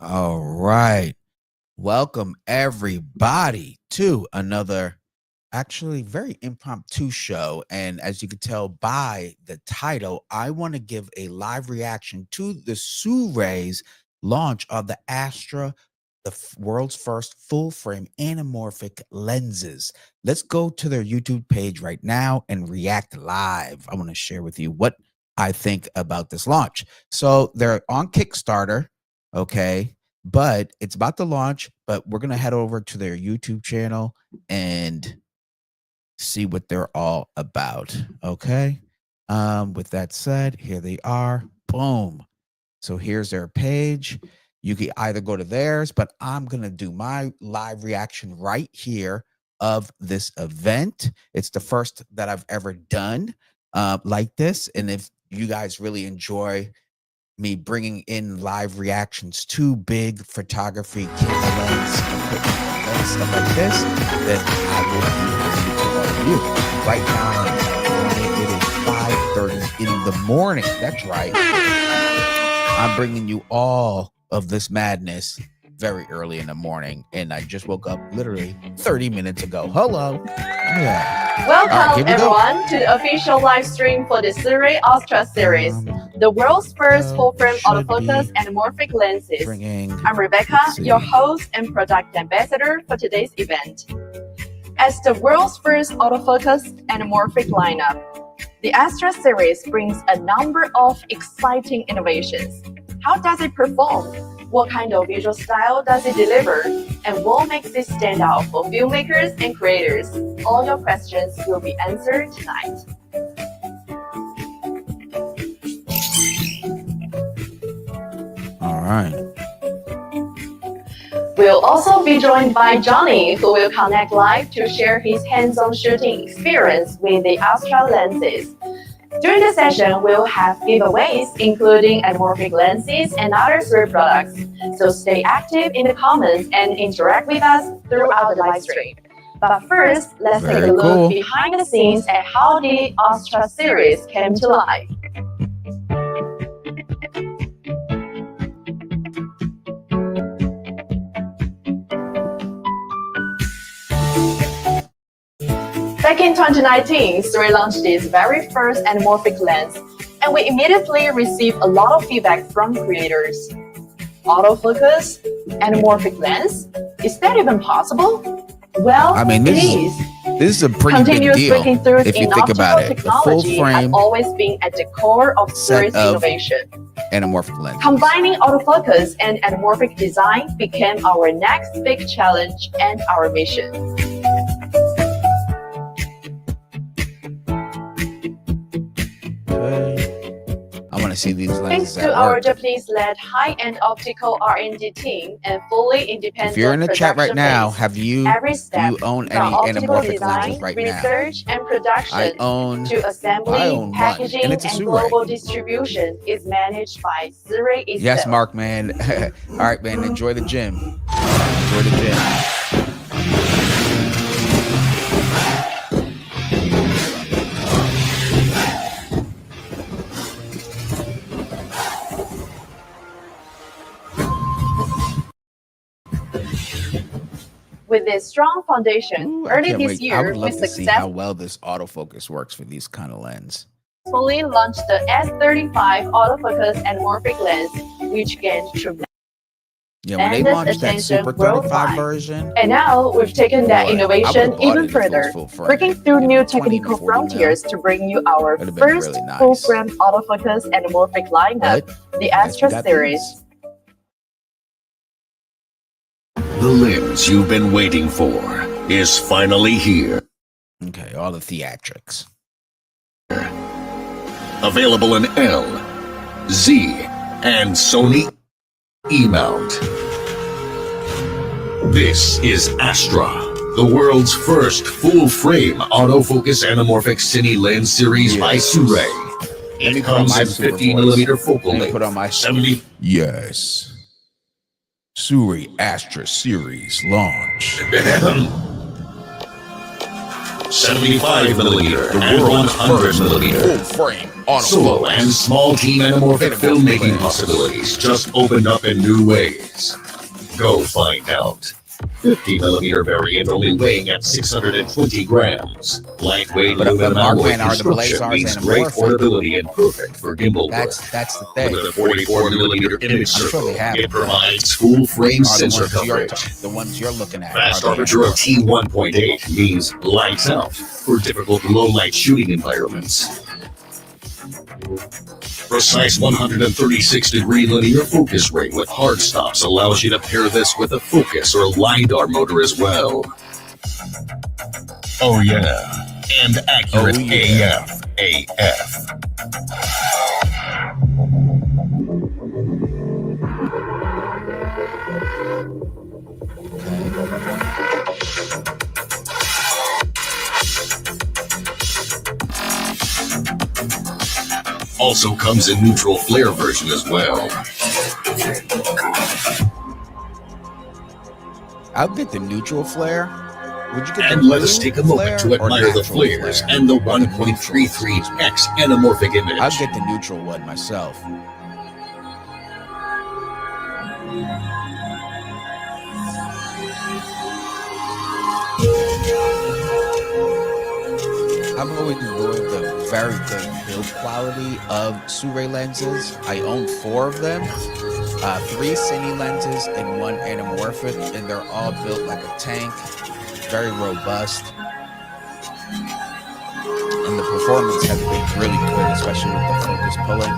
All right. Welcome everybody to another actually very impromptu show. And as you can tell by the title, I want to give a live reaction to the SIRUI's launch of the Astra, the world's first full frame anamorphic lenses. Let's go to their YouTube page right now and react live. I want to share with you what I think about this launch. So they're on Kickstarter, okay? But it's about to launch, but we're going to head over to their YouTube channel and see what they're all about. Okay. With that said, here they are. Boom. So here's their page. You can either go to theirs, but I'm going to do my live reaction right here of this event. It's the first that I've ever done like this. And if you guys really enjoy me bringing in live reactions to big photography events, stuff like this, then I will be to all of you. Right now it is 5:30 in the morning. That's right. I'm bringing you all of this madness very early in the morning, and I just woke up literally 30 minutes ago. Hello. Yeah. Welcome everyone to the official live stream for the SIRUI Astra Series, the world's first full-frame autofocus anamorphic lenses. I'm Rebecca, your host and product ambassador for today's event. As the world's first autofocus anamorphic lineup, the Astra Series brings a number of exciting innovations. How does it perform? What kind of visual style does it deliver? And what makes it stand out for filmmakers and creators? All your questions will be answered tonight. All right. We'll also be joined by Johnny, who will connect live to share his hands-on shooting experience with the Astra lenses. During the session, we'll have giveaways, including anamorphic lenses and other SIRUI products. So stay active in the comments and interact with us throughout the live stream. But first, let's take a look behind the scenes at how the Astra series came to life. Back in 2019, SIRUI launched its very first anamorphic lens, and we immediately received a lot of feedback from creators. Autofocus, anamorphic lens? Is that even possible? Well, I mean, this is a pretty big deal if you think about it. The full frame has always been at the core of SIRUI's innovation. Anamorphic lens. Combining autofocus and anamorphic design became our next big challenge and our mission. I want to see these lenses. Thanks to our Japanese-led high-end optical R&D team and fully independent. If you're in the chat right now, do you own any anamorphic lenses right now? Research and production to assembly, packaging, and global distribution is managed by SIRUI itself. Yes, Mark, man. All right, man. Enjoy the gym. Enjoy the gym. With this strong foundation, early this year, I would love to see how well this autofocus works for these kind of lenses. Successfully launched the S35 autofocus anamorphic lens, which gained tremendous when they launched that Super 35 version. And now we've taken that innovation even further, breaking through new technical frontiers to bring you our first full-frame autofocus anamorphic lineup, the Astra Series. The lens you've been waiting for is finally here. Okay, all the theatrics. Available in L, Z, and Sony E-mount. This is Astra, the world's first full-frame autofocus anamorphic cine lens series by SIRUI. It comes in 50mm focal length, 70. Yes. SIRUI Astra Series launch. 75mm and 100mm full-frame Solo and small team anamorphic filmmaking possibilities just opened up in new ways. Go find out. 50mm variant only weighing at 620 grams. Lightweight aluminum alloy construction means great portability and perfect for gimbal work. That's the thing. With a 44mm image circle, it provides full frame sensor coverage. The ones you're looking at. Fast aperture of T1.8 means lights out for difficult low light shooting environments. Precise 136-degree linear focus ring with hard stops allows you to pair this with a focus or LiDAR motor as well. Oh yeah, and accurate AF. Also comes in neutral flare version as well. I'll get the neutral flare. Would you get and let us take a moment to admire the flares and the 1.33x anamorphic image. I'll get the neutral one myself. I've always enjoyed the very good build quality of SIRUI lenses. I own 4 of them, 3 cine lenses and 1 anamorphic, and they're all built like a tank, very robust. And the performance has been really good, especially with the focus pulling.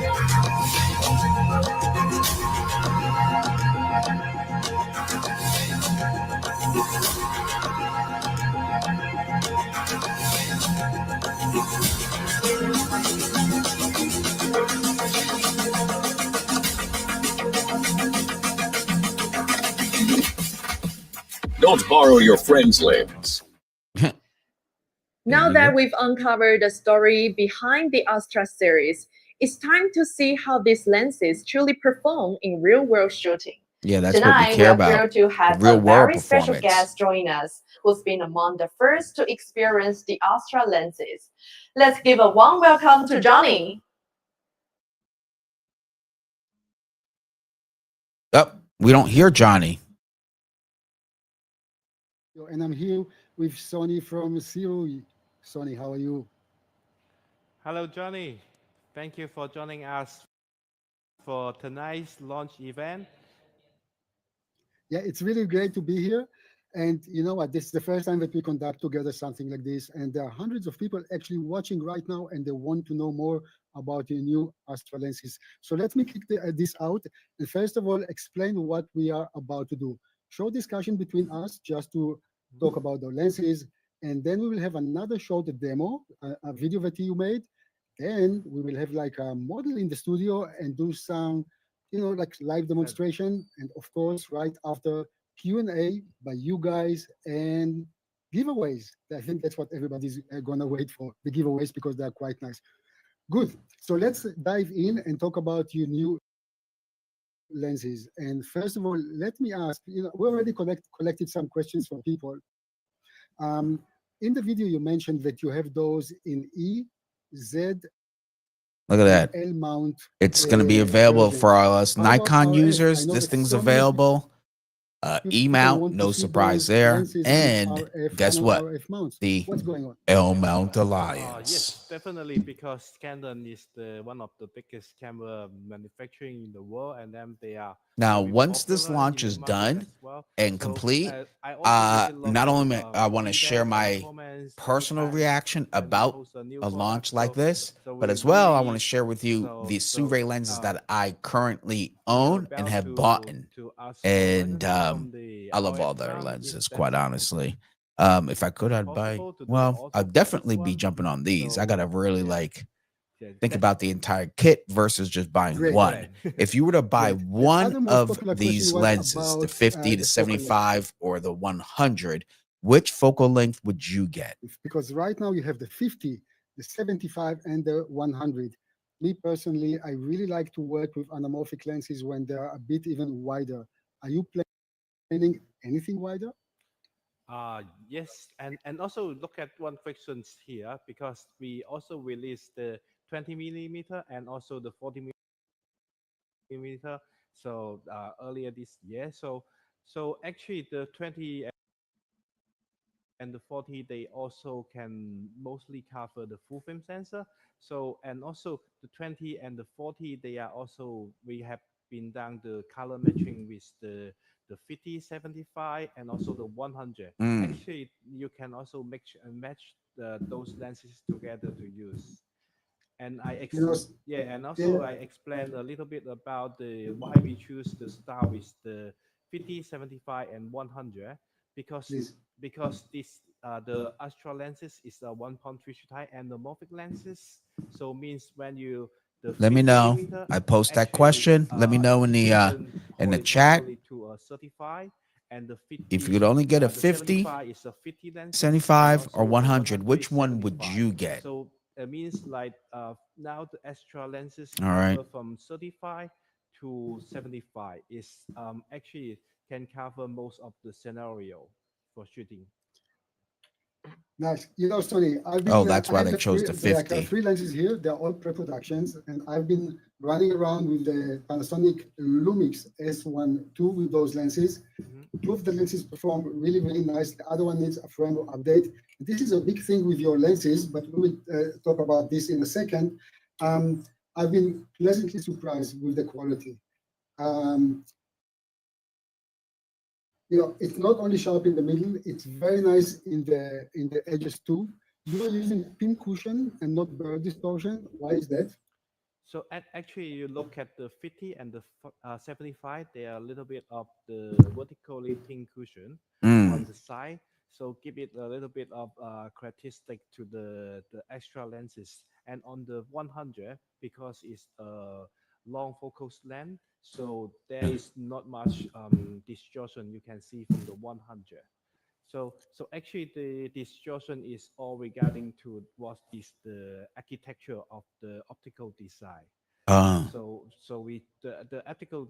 Don't borrow your friend's lens. Now that we've uncovered the story behind the Astra series, it's time to see how these lenses truly perform in real-world shooting. Yeah, that's Tonight, what we care about. Tonight, we're thrilled to have a very special guest join us, who's been among the first to experience the Astra lenses. Let's give a warm welcome to Johnny. Oh, we don't hear Johnny. And I'm here with Sonny from SIRUI. Sonny, how are you? Hello, Johnny. Thank you for joining us for tonight's launch event. Yeah, it's really great to be here. And you know what? This is the first time that we conduct together something like this. And there are hundreds of people actually watching right now, and they want to know more about your new Astra lenses. So let me kick this out. And first of all, explain what we are about to do. Short discussion between us just to talk about the lenses. And then we will have another short demo, a video that you made. Then we will have like a model in the studio and do some, like live demonstration. And of course, right after Q&A by you guys and giveaways. I think that's what everybody's gonna wait for, the giveaways, because they're quite nice. Good. So let's dive in and talk about your new lenses. And first of all, let me ask, we already collected some questions from people. In the video, you mentioned that you have those in E, Z, look at that. L mount. It's going to be available for all us Nikon users. This thing's available. E mount, no surprise there. And guess what? The L mount alliance. Yes, definitely, because Canon is one of the biggest camera manufacturing in the world, and then they are. Now, once this launch is done and complete, not only I want to share my personal reaction about a launch like this, but as well, I want to share with you the SIRUI lenses that I currently own and have bought. And I love all their lenses, quite honestly. If I could, I'd buy. Well, I'd definitely be jumping on these. I gotta really think about the entire kit versus just buying one. If you were to buy one of these lenses, the 50, the 75, or the 100, which focal length would you get? Because right now you have the 50, the 75, and the 100. Me personally, I really like to work with anamorphic lenses when they're a bit even wider. Are you planning anything wider? Yes, and also look at one question here, because we also released the 20 millimeter and also the 40 millimeter. So earlier this year, so actually the 20 and the 40, they also can mostly cover the full frame sensor. So, and also the 20 and the 40, they are also, we have been done the color matching with the 50, 75 and also the 100. Actually, you can also match those lenses together to use. And and also I explained a little bit about the why we choose the start with the 50, 75 and 100 because this the Astra lenses is a 1.3 type anamorphic lenses. So means when you let me know. I post that question. Let me know in the chat. To 35 and the 50, if you could only get a 50, 75 is a 50 lenses, 75 or 100, which one would you get? So it means like now the extra lenses All right. cover from 35 to 75 is actually can cover most of the scenario for shooting. Nice. You know, Sonny, I've been. Oh, that's why they chose the 50. There are three lenses here. They're all pre-productions, and I've been running around with the Panasonic Lumix S1 II with those lenses. Two of the lenses perform really, really nice. The other one needs a firmware update. This is a big thing with your lenses, but we will talk about this in a second. I've been pleasantly surprised with the quality. You know, it's not only sharp in the middle, it's very nice in the edges too. You are using pin cushion and not burr distortion. Why is that? So actually, you look at the 50 and the 75, they are a little bit of the vertically pin cushion on the side. So give it a little bit of characteristic to the extra lenses. And on the 100, because it's a long focus length, so there is not much distortion you can see from the 100. So actually the distortion is all regarding to what is the architecture of the optical design. So we the optical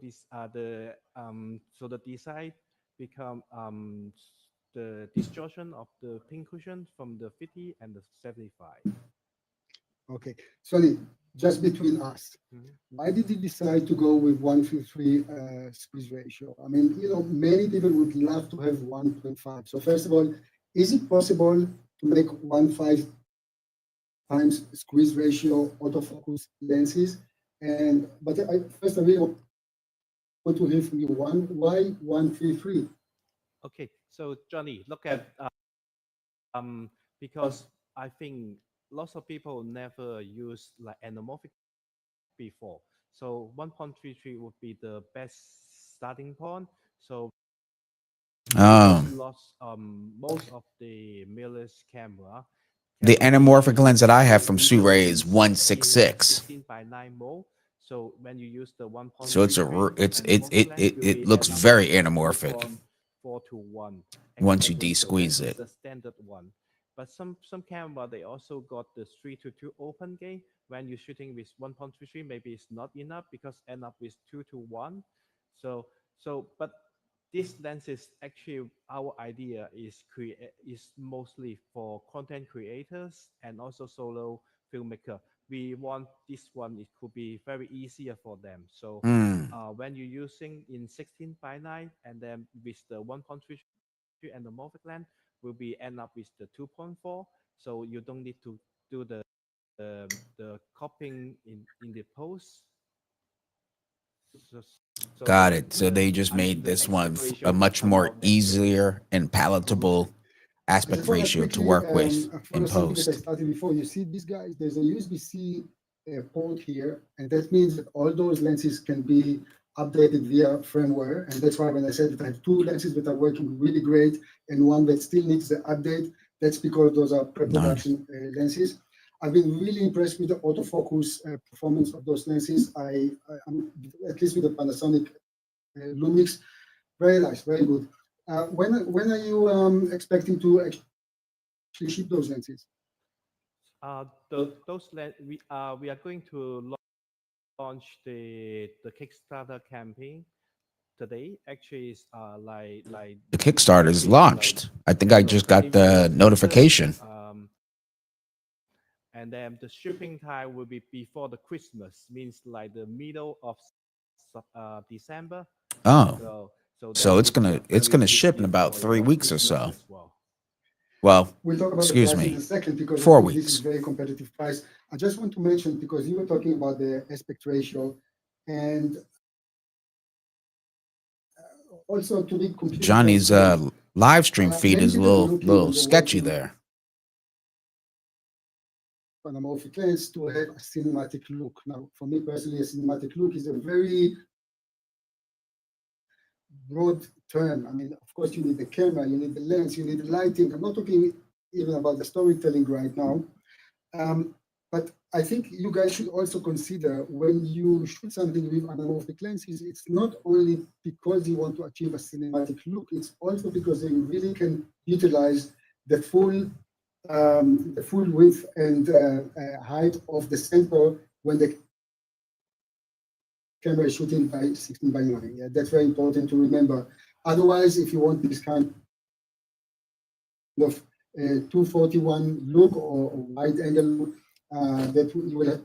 so the design become the distortion of the pin cushion from the 50 and the 75. Okay, Sonny, just between us, why did you decide to go with 1:3 squeeze ratio? I mean, you know, many people would love to have 1.5. So first of all, is it possible to make 1.5 times squeeze ratio autofocus lenses? And but first I really want to hear from you. Why 1:3? Okay, so Johnny, look at because I think lots of people never use like anamorphic before. So 1.33 would be the best starting point. So most of the mirrorless camera. The anamorphic lens that I have from SIRUI is 166. 16:9 mode. So when you use the 1.3, So it looks very anamorphic 4:1 once you de-squeeze it. The standard one. But some camera they also got the 3:2 open gain. When you're shooting with 1.33, maybe it's not enough because end up with 2:1. But this lens is actually our idea is mostly for content creators and also solo filmmaker. We want this one, it could be very easier for them. So when you're using in 16:9 and then with the 1.33 and the morphic lens will be end up with the 2.4. So you don't need to do the copying in the post. Got it. So they just made this one a much more easier and palatable aspect ratio to work with in post. I started before. You see these guys, there's a USB-C port here, and that means that all those lenses can be updated via firmware. And that's why when I said that I have two lenses that are working really great and one that still needs the update, that's because those are pre-production lenses. I've been really impressed with the autofocus performance of those lenses. I'm at least with the Panasonic Lumix, very nice, very good. When are you expecting to actually ship those lenses? Those we are going to launch the Kickstarter campaign today. Actually, is like the Kickstarter is launched. I think I just got the notification. and then the shipping time will be before the Christmas, means like the middle of December. Oh, That so it's is a very gonna good ship in gift about for 3 your weeks or Christmas so. as well. Well, We'll talk about the excuse price in me, a second because I 4 think this is weeks. very competitive price. I just want to mention, because you were talking about the aspect ratio, and also to be completely Johnny's transparent, live stream feed many is a people are looking little when they're sketchy working there. anamorphic lens to have a cinematic look. Now, for me personally, a cinematic look is a very broad term. I mean, of course, you need the camera, you need the lens, you need the lighting. I'm not talking even about the storytelling right now. But I think you guys should also consider when you shoot something with anamorphic lenses, it's not only because you want to achieve a cinematic look, it's also because you really can utilize the full width and height of the sensor when the camera is shooting by 16 by 9. Yeah, that's very important to remember. Otherwise, if you want this kind of 241 look or wide angle look, that you will have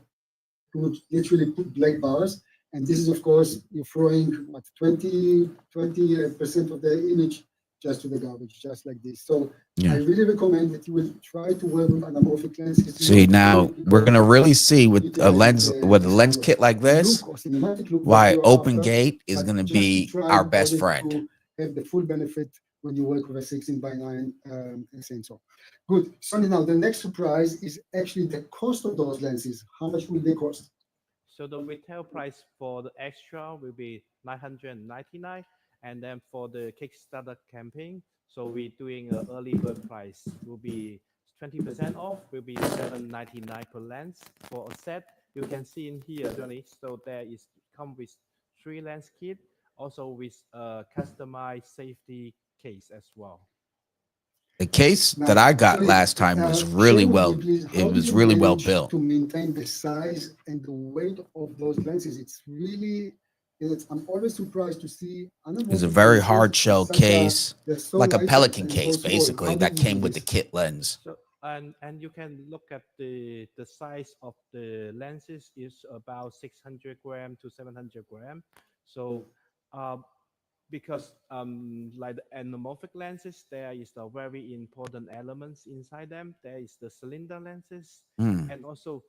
to literally put black bars. And this is, of course, you're throwing what 20% of the image just to the garbage, just like this. So I really recommend that you will try to work with anamorphic lenses. See, now we're gonna really see with a lens kit like this why open gate is gonna be our best friend. To have the full benefit when you work with a 16 by 9 sensor. Good. So now the next surprise is actually the cost of those lenses. How much will they cost? So the retail price for the extra will be 999, and then for the Kickstarter campaign, so we're doing an early bird price will be 20% off, will be 799 per lens for a set. You can see in here, Johnny. So there is come with 3 lens kit, also with a customized safety case as well. The case that I got last time was really well. It was really well built to maintain the size and the weight of those lenses. It's really, I'm always surprised to see. It's a very hard shell case, like a Pelican case, basically, that came with the kit lens. So and you can look at the size of the lenses is about 600 gram to 700 gram. So because like the anamorphic lenses, there is a very important elements inside them. There is the cylinder lenses, and also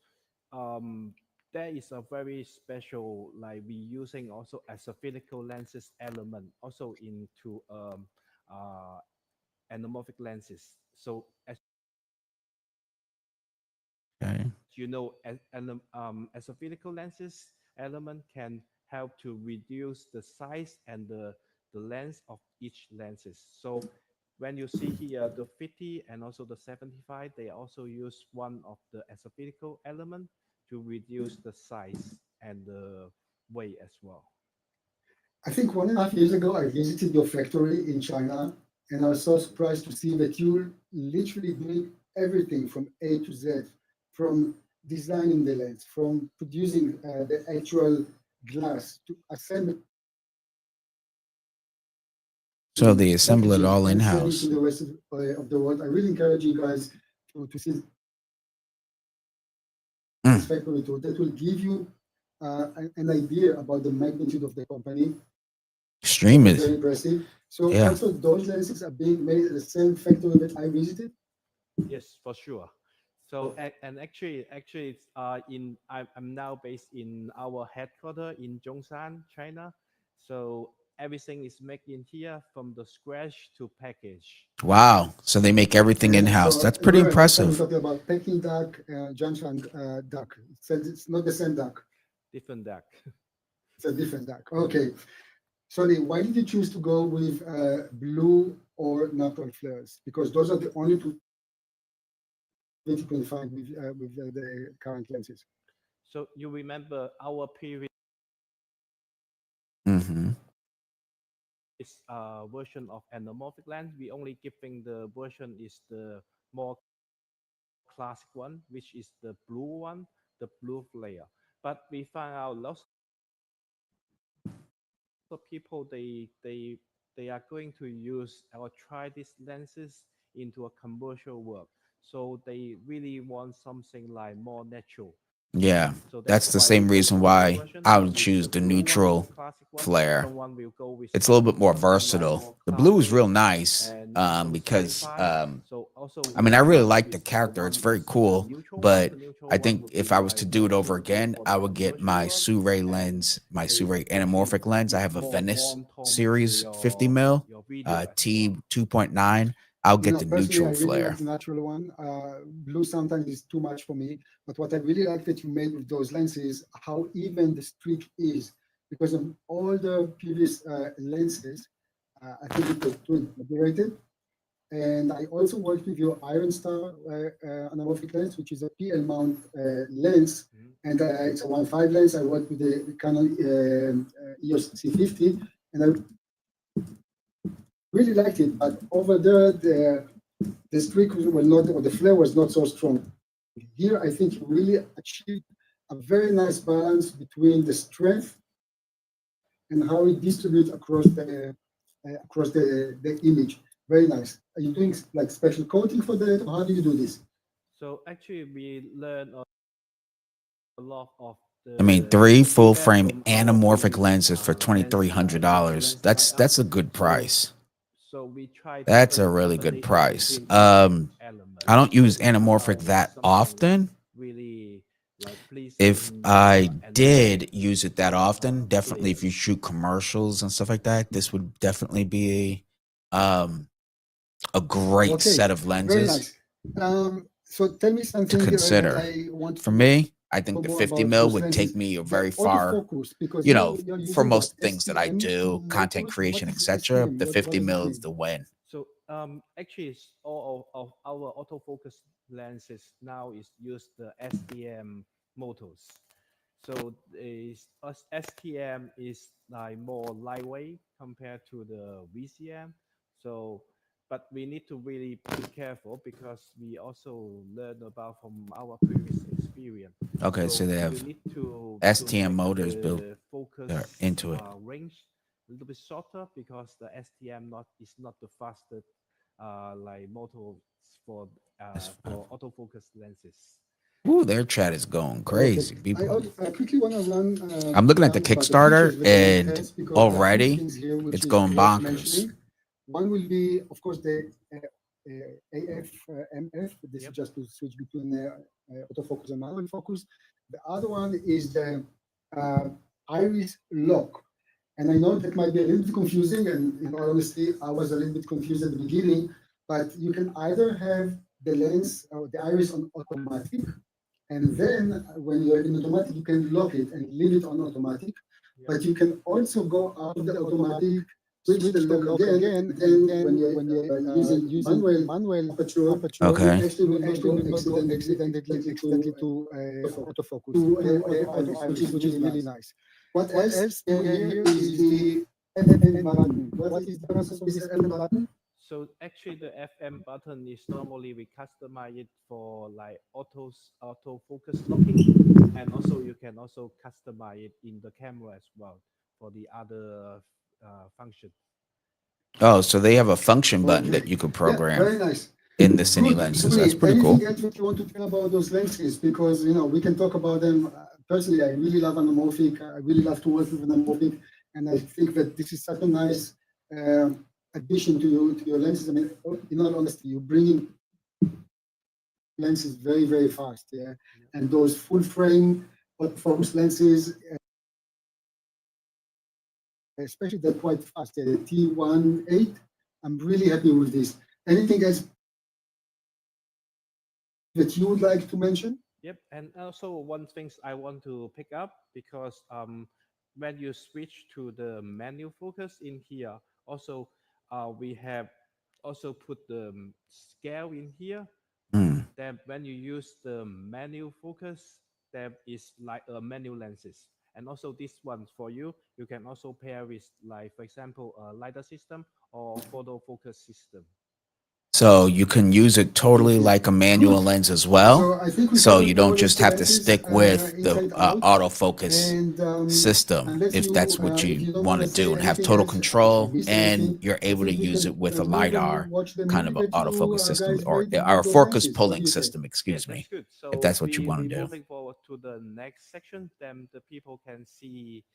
there is a very special, like we using also as a physical lenses element also into anamorphic lenses. So as you know, as a physical lenses element can help to reduce the size and the length of each lenses. So when you see here the 50 and also the 75, they also use one of the asophysical element to reduce the size and the weight as well. I think 1.5 years ago, I visited your factory in China, and I was so surprised to see that you literally doing everything from A to Z, from designing the lens, from producing the actual glass to assemble. So they assemble it all in house. To the rest of the world. I really encourage you guys to see this factory tour. That will give you an idea about the magnitude of the company. Extremely. Very impressive. So also those lenses are being made at the same factory that I visited? Yes, for sure. So and actually it's I'm now based in our headquarters in Zhongshan, China. So everything is made in here from the scratch to package. Wow. So they make everything in house. So that's pretty impressive. We're talking about Peking duck, Jiangshan duck. It's not the same duck. Different duck. It's a different duck. Okay. Sorry, why did you choose to go with blue or natural flares? Because those are the only two that you can find with the current lenses. So you remember our previous version of anamorphic lens, we only giving the version is the more classic one, which is the blue one, the blue flare. But we found out lots of people they are going to use or try these lenses into a commercial work. So they really want something like more natural. Yeah, So that's that's the why we same go reason for this why version. I One would with choose the the blue one, the neutral classic one. flare. Someone will go with It's a little bit more something like versatile. more The blue is classic real nice, and also because sci-fi. So also I mean, we I really come like the with character. It's one very with the cool, neutral one. but The neutral I one think would if be I was to like do more it over suitable again, for I the would get commercial my work, SIRUI and lens, my they SIRUI actually anamorphic lens. I give have a more Venice warm tone to series 50 mil, your video as T well. 2.9. I'll You get know, the personally, I neutral really like flare. the natural one. Blue sometimes is too much for me, but what I really like that you made with those lenses, how even the streak is, because on all the previous lenses, I think it was too exaggerated. And I also worked with your Iron Star anamorphic lens, which is a PL mount lens, Mhm. and it's a 1.5 lens. I worked with the Canon EOS C50, and I really liked it. But over there, the streak was not, or the flare was not so strong. Here, I think you really achieved a very nice balance between the strength and how it distributes across the image. Very nice. Are you doing like special coating for that, or how do you do this? So actually, we learn a lot of I mean, the 3 full feedback frame from our anamorphic previous lenses for lens $2,300. lens That's try-ups. a good So price. we try to That's a really good coordinate in price. between all those I elements don't so use we come anamorphic out with that something like often. really like If pleasing I and looking. did use it that often, definitely if Clear. you shoot commercials and stuff like that, this would definitely be um a great Okay, set of very lenses nice. So tell me to something that consider. I want For to know me, I think the more 50 about mil those would take lenses. me The very far, autofocus, because you're for using what most things that I STM do, content motors, or what creation, is the etc. STM? The What 50 does it mil is mean? the win. So actually, all of our autofocus lenses now is use the STM motors. So STM is like more lightweight compared to the VCM. So, but we need to really be careful because we also learn about from our previous experience. Okay, so So they you have need to STM make motors built the focus into it. range a little bit shorter because the STM not is not the fastest like motor for autofocus lenses. Ooh, their chat is going Okay, crazy. People, I quickly want to run I'm looking at the down about the features Kickstarter that the lens and has, because there are two already things here which it's is going worth bonkers. mentioning. One will be, of course, the AF MF. This is Yep. just to switch between autofocus and manual focus. The other one is the uh, iris lock. And I know that might be a little bit confusing, and in all honesty, I was a little bit confused at the beginning, but you can either have the lens or the iris on automatic, and then when you're in automatic, you can lock it and leave it on automatic. Yep. But you can also go out of the automatic, switch the lock again, and then when you're using manual aperture, you Okay. actually will not go accidentally to autofocus, to iris, which is really nice. What else we have here is the FM button. What is the purpose of this FM button? So actually, the FM button is normally we customize it for like auto focus locking, and also you can also customize it in the camera as well for the other function. Oh, so they have a function button Okay. that you could Yeah, program very nice. in the Cine Good. lenses. That's Suri, pretty anything cool. else that you want to tell about those lenses? Because we can talk about them. Personally, I really love anamorphic. I really love to work with anamorphic, and I think that this is such a nice uh, addition to your lenses. I mean, in all honesty, you bring in lenses very fast. Yeah, and those full frame focus lenses, especially they're quite fast. Yeah, the T18. I'm really happy with this. Anything else that you would like to mention? Yep, and also one things I want to pick up because when you switch to the menu focus in here, also we have also put the scale in here. Mm. Then when you use the menu focus, there is like a menu lenses. And also this one for you, you can also pair with like, for example, a LiDAR system or photo focus system. So you can use it totally like a manual lens as well. So I think we So covered you more or don't less just the have to lenses, stick with the inside out. autofocus And system unless if you, that's what if you you don't want want to to say do and have anything total else, if I control, missed and anything, you're I able to think we use can it with a go ahead and LiDAR watch the kind movie of an that you autofocus system guys or made with a those focus lenses. What do pulling you say? system, Yes, excuse that's me, good. So if that's what you we want to do. moving forward to the next section. Then the people can see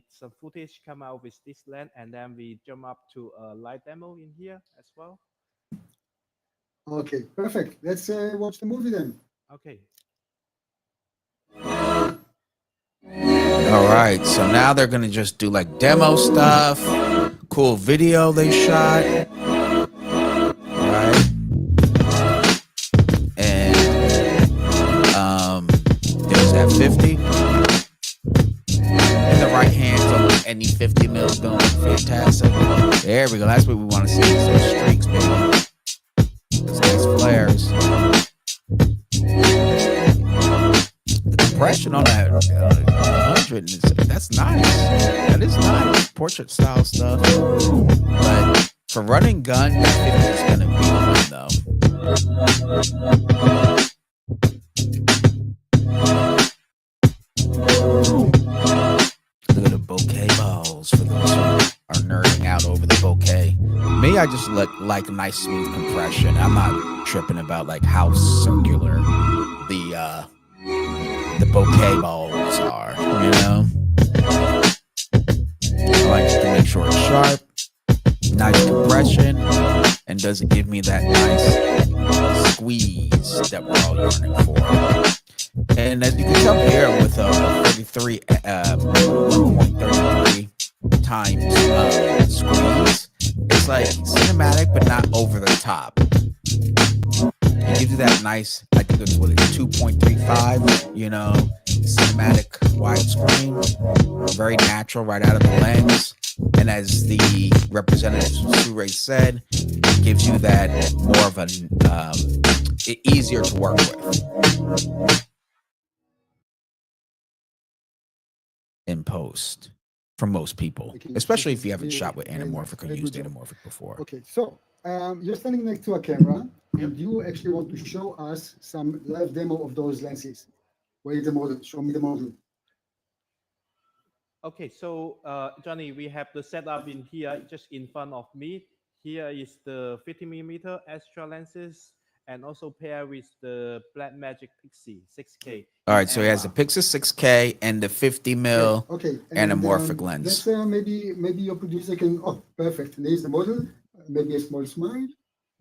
some footage come out with this lens, and then we jump up to a light demo in here as well. Okay, perfect. Let's watch the movie then. Okay. All right, so now they're gonna just do like demo stuff, cool video they shot, right? And there's that 50 in the right hand, so any 50 mils going fantastic. There we go. That's what we want to see. Those streaks, baby. Those nice flares. The compression on that 100 that's nice. That is nice. Portrait style stuff. But for running gun, that 50 is gonna be one though. Look at the bokeh balls for those who are nerding out over the bokeh. Me, I just like nice smooth compression. I'm not tripping about like how circular the bokeh balls are, you know? I like to make sure it's sharp, nice compression, and doesn't give me that nice squeeze that we're all yearning for. And as you can tell here with 1.33 times squeeze, it's like cinematic but not over the top. It gives you that nice, I think it's 2.35, you know, cinematic widescreen, very natural right out of the lens. And as the representative from SIRUI said, it gives you that more of an easier to work with in post for most people, especially if you haven't shot with anamorphic or used anamorphic before. Okay, so you're standing next to a camera, and you actually want to show us some live demo of those lenses. Where is the model? Show me the model. Okay, so Johnny, we have the setup in here just in front of me. Here is the 50mm Astra lenses, and also pair with the Blackmagic Pixie 6K. All right, so he has the Pixie 6K and the 50 mil anamorphic lens. Let's maybe your producer can. Oh, perfect. There's the model. Maybe a small smile.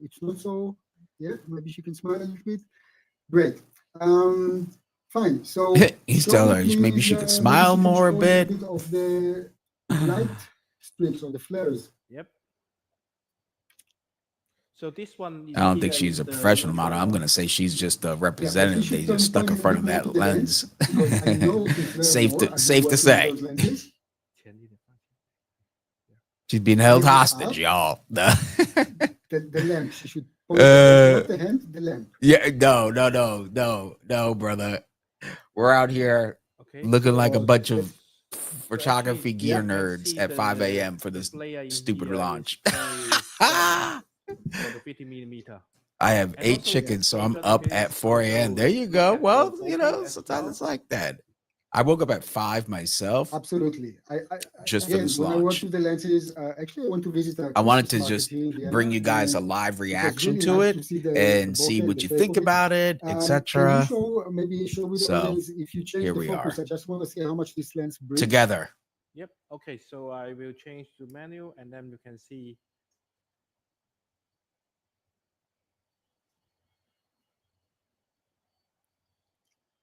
It's not so. Yeah, maybe she can smile a little bit. Great. Fine. So he's telling her maybe she could smile more a bit. Of the light streaks or the flares. Yep. So this one. I don't think she's a professional model. I'm gonna say she's just a representative. They just stuck in front of that lens. safe to say. She's being held hostage, y'all. The lamp. She should. Not the hand. The lamp. Yeah. No, brother. We're out here looking like a bunch of photography gear nerds at 5 a.m. for this stupid launch. For the 50mm. I have 8 chickens, so I'm up at 4 a.m. There you go. Well, you know, sometimes it's like that. I woke up at 5 myself. Absolutely. Just for this launch. I work with the lenses. Actually, I want to visit. I wanted to just bring you guys a live reaction to it and see what you think about it, etc. Maybe show with the audience if you change the focus. I just want to see how much this lens brings. Together. Yep. Okay. So I will change to menu, and then you can see.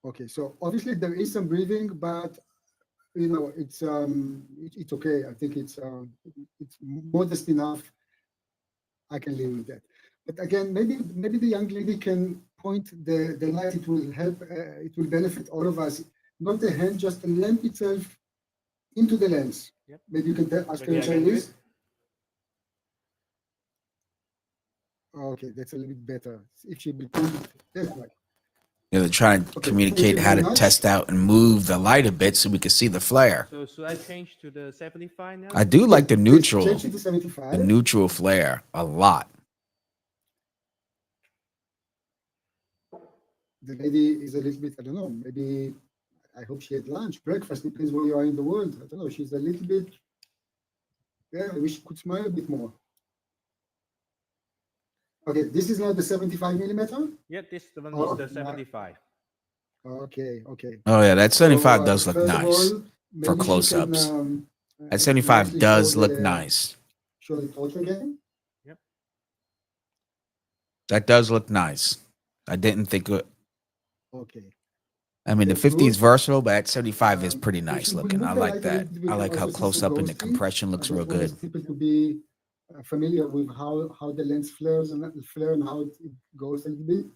Okay, so obviously there is some breathing, but you know it's okay. I think it's modest enough. I can live with that. But again, maybe the young lady can point the light. It will help. It will benefit all of us. Not the hand, just the lamp itself into the lens. Yep. Maybe you can ask her in Chinese. Okay, that's a little bit better. If she will point it, that's right. You know, they're trying to communicate how to test out and move the light a bit so we can see the flare. So should I change to the 75 now? I do like the neutral, change to 75. the neutral flare a lot. the lady is a little bit, I don't know, maybe, I hope she had lunch, breakfast, depends where you are in the world. I don't know, she's a little bit, yeah, I wish she could smile a bit more. Okay, this is not the 75 millimeter? Yeah, this one is the 75. Okay, okay. Oh yeah, that 75 does look first of nice all, for maybe she close-ups. can, That 75 actually does show look the- nice. Show the torch again. Yep. That does look nice. I didn't think it. Okay. I mean, the That's 50 is good. versatile, but that 75 is pretty If nice we looking. move I the like light a that. little bit, we I can like how also see close some up and the ghosting. compression looks I real just want good. people to be familiar with how the lens flares and how it goes a little bit.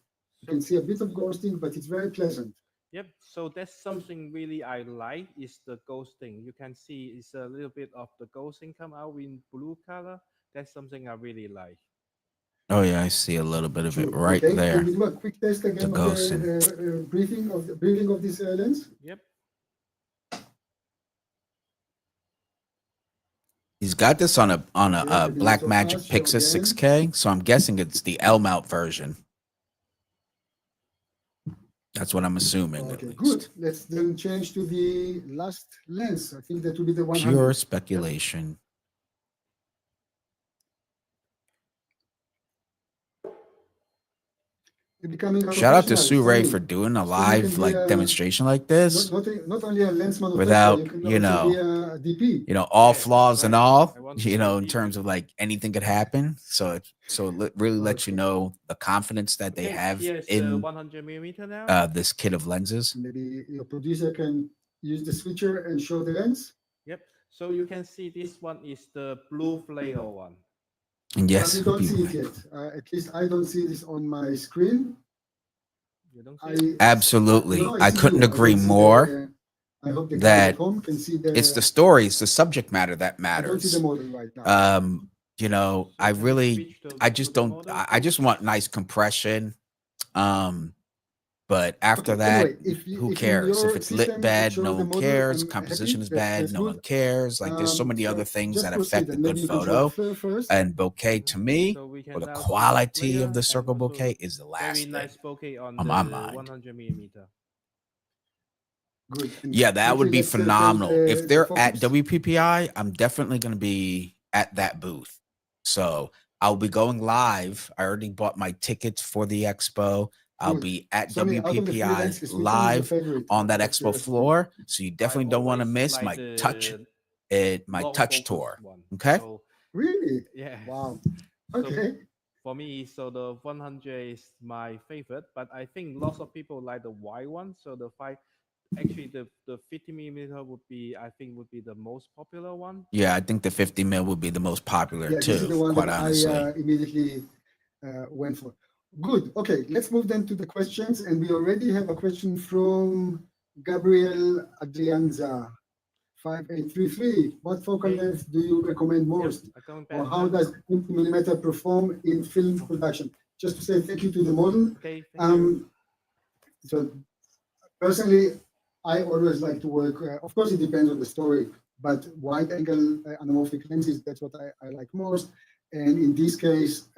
You can see a bit of ghosting, but it's very pleasant. Yep. So that's something really I like is the ghosting. You can see it's a little bit of the ghosting come out in blue color. That's something I really like. Oh yeah, I see a little bit of it True. right Okay, there. can we do a quick test again The of ghosting. the breathing of this lens? Yep. He's got this on a Okay, maybe not so Blackmagic fast, show Pixis again. 6K, so I'm guessing it's the L mount version. That's what I'm assuming. Okay, at good. least. Let's then change to the last lens. I think that will be the 100. Pure speculation. Becoming a Shout out to professional, SIRUI Sammy. for doing a So you can live be like demonstration like this not only a lens manufacturer, without, you can you also be know, a DP. all Yeah, flaws that's and right. all, I want to be in DP. terms of like anything could happen. So it really lets you Okay. know the confidence that they Okay, have here's the in 100 millimeter now. this kit of lenses. Maybe your producer can use the switcher and show the lens. Yep. So you can see this one is the blue flare one. And But yes, we don't see people, it yet. At least I don't see this on my screen. You don't see it? absolutely. No, I see couldn't you. agree don't see more I hope the guys that at home can see it's the story, it's the subject matter that I don't see the matters. model right now. I can really, switch to I just the don't, model, I just want nice compression. But after Okay, that, anyway, who if in cares? If your it's lit system it bad, shows no the one model, cares. I'm Composition happy. is bad, That's no one good. cares. Like there's so many other things just that proceed, affected and the maybe you can show the photo. flare first. And bouquet to me, So we can or the now see quality flare of the and circle also bouquet is the very last thing nice bouquet on on the my mind. 100 millimeter. Good. And Yeah, that would quickly, be let's tell phenomenal. If the they're at focus. WPPI, I'm definitely going to be at that booth. So I'll be going live. I already bought my tickets for the expo. I'll Good. be at Sonny, out of the three WPPI lenses, which one is your live favorite? on that Out of expo curiosity. floor. So you definitely don't want to always miss like my the touch long tour. focus one. Okay. So Really? yeah. Wow. So Okay. for me, so the 100 is my favorite, but I think lots of people like the wide one. So actually the 50 millimeter would be the most popular one. Yeah, I think the 50 mil would be the most popular Yeah, this is too, the one quite that honestly. I immediately went for. Good. Okay, let's move then to the questions. And we already have a question from Gabriel Adrianza, 5833. What focal Okay. length do you recommend most? Or how does 20 millimeter perform in film production? Just to say thank you to the model. Okay, thank you. So personally, I always like to work, of course it depends on the story, but wide angle anamorphic lenses, that's what I like most. And in this case,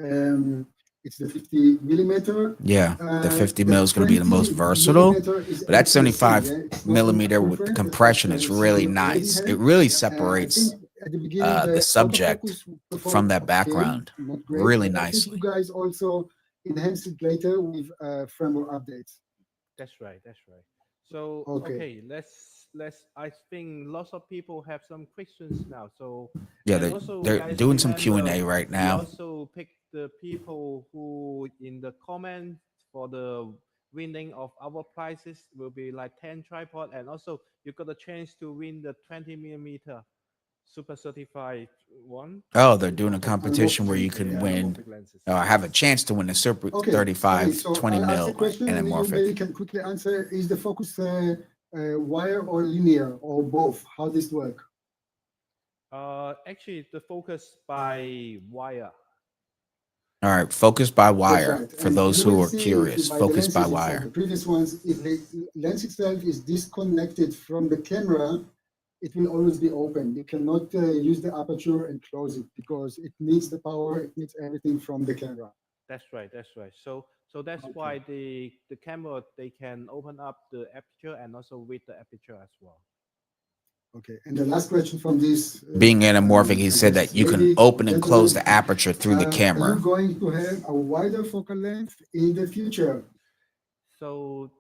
it's the 50 millimeter. Yeah, the 50 mil is going to be the most versatile, but that 75 millimeter with the compression is really nice. It really separates the subject from that background really nicely. You guys also enhance it later with firmware updates. That's right. So Okay. let's I think lots of people have some questions now. So Yeah, and also, they're guys, doing some remember, Q&A right we now. also pick the people who in the comment for the winning of our prizes will be like 10 tripod, and also you got a chance to win the 20 millimeter super certified one. Oh, they're doing a competition where you can win anamorphic lenses. or have a chance to win a Super Okay, 35 so 20 I'll ask mil a question and you maybe anamorphic. can quickly answer. Is the focus wire or linear or both? How this work? Actually, the focus by wire. All right, focus by That's wire. right. For And those you who will are see if curious, you buy the focus by lenses itself, wire. the previous ones, if the lens itself is disconnected from the camera, it will always be open. You cannot use the aperture and close it because it needs the power, it needs everything from the camera. That's right. That's right. So that's Okay. why the camera, they can open up the aperture and also read the aperture as well. Okay. And the last question from this, Being anamorphic, he I said guess, that you can lady or open and close gentleman, the aperture through the are you camera. going to have a wider focal length in the future? So,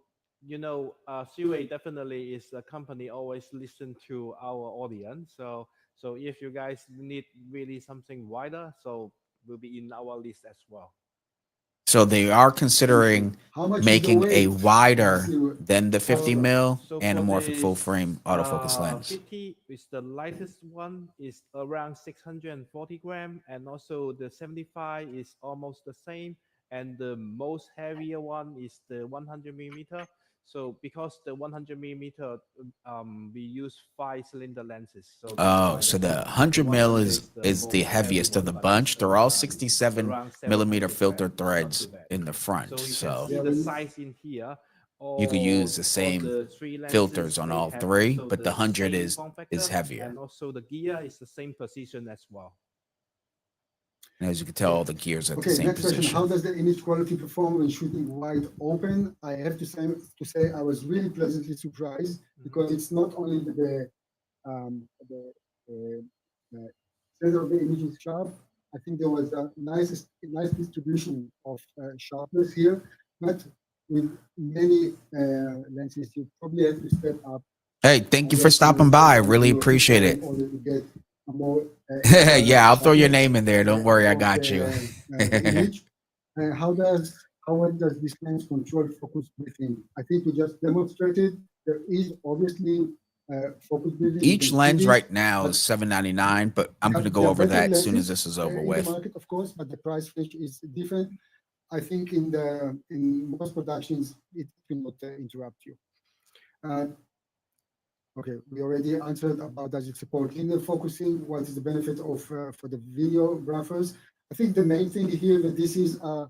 SIRUI definitely is a company always listen to our audience. So if you guys need really something wider, so will be in our list as well. So they are Thank you. considering How much is the making a weight of wider the than the 50 Astra? mil So for anamorphic the full frame autofocus lens. 50 is the lightest one, is around 640 gram, and also the 75 is almost the same, and the most heavier one is the 100 millimeter. So because the 100 millimeter, we use 5 cylinder lenses, so that's Oh, why so the the 100 mil 100 is is the is the most heavy heaviest of one, the but it's bunch. They're all it's 67 around millimeter 700 filter gram. It's not too threads bad. in the front. So you can So see Yeah, the when, size in here. you could use the All same the three filters lenses, on they all have three, also but the the 100 same is form factor, heavier. and also the gear is the same position as well. And as you can tell, all the gears are at the okay, same next question. How position. does the image quality perform when shooting wide open? I have to say I was really pleasantly surprised because it's not only the center of the image is sharp. I think there was a nice distribution of sharpness here, but with many lenses, you probably have to step up Hey, thank you for your stopping camera by. I settings really in your appreciate picture it. in order to get a more Yeah, I'll throw your sharpness name in there. Don't worry, I of got you. the image. How well does this lens control focus breathing? I think we just demonstrated there is obviously focus breathing. You Each can see lens this, right now but is $7.99, but I'm going to there go are over better that as soon as lenses this is over in the with. market, of course, but the price range is different. I think in most productions it will not interrupt you. Uh, Okay, we already answered about does it support linear focusing? What is the benefit of for the videographers? I think the main thing here that this is a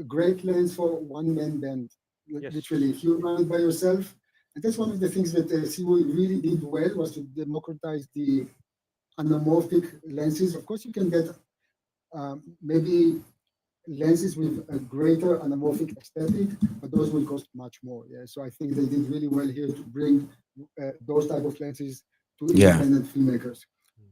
great lens for one-man band. Yes. Literally, if you run it by yourself, and that's one of the things that SIRUI really did well was to democratize the anamorphic lenses. Of course, you can get maybe lenses with a greater anamorphic aesthetic, but those will cost much more. Yeah, so I think they did really well here to bring those type of lenses to Yeah. independent filmmakers.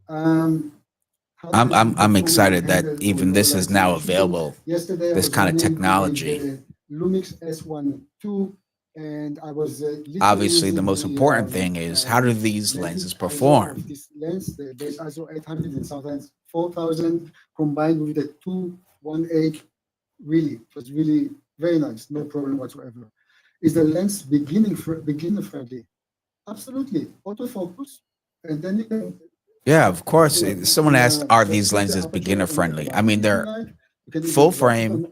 How does the I'm perform when excited that handled even with low this is light now shooting? available, Yesterday, I this was kind of running technology. with the Lumix S1 II, and I was literally Obviously, the using most the important thing is how do these lenses native ISO perform? of this lens, the base ISO 800 and sometimes 4000, combined with the 218. Really, it was really very nice, no problem whatsoever. Is the lens beginner friendly? Absolutely, autofocus, and then you can. Yeah, of course. Someone asked, are Just these set the lenses aperture beginner on friendly? I automatic mean, if you they're like. You can full even drop it frame, on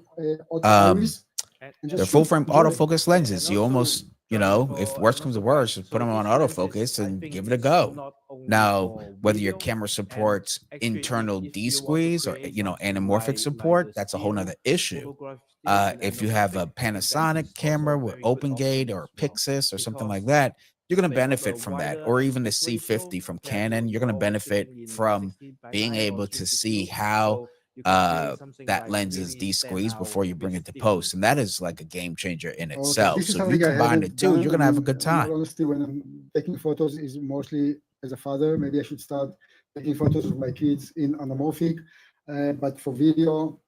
auto um, iris And, and and they're just full shoot, frame enjoy. autofocus and lenses. You also, almost, just if for worst and comes to also worst, Brian, just put so them on these lenses, autofocus I and think give it a it's go. not only Now, for whether your video, camera and supports actually internal if you want to D-squeeze or, create something anamorphic like support, the that's a whole still nother issue. photograph still in If you have anamorphic, a I think that Panasonic is camera also a with very good open gate option or as a well, Pixis or something like because that, you're going to they have a benefit from that. wider Or even the aspect ratio C50 from compared to Canon, you're going to always benefit shooting in from 16 by being 9 or able to see 3:2, how so you can create something that like lens is really stand de-squeezed out before you a bring bit it to post. different. And that is like a game changer in Okay, itself. this is So if you something I combine the haven't two, done. you're I going to have a mean, good in all time. honesty, when I'm taking photos, is mostly as a father. Maybe I should start taking photos of my kids in anamorphic. But for video,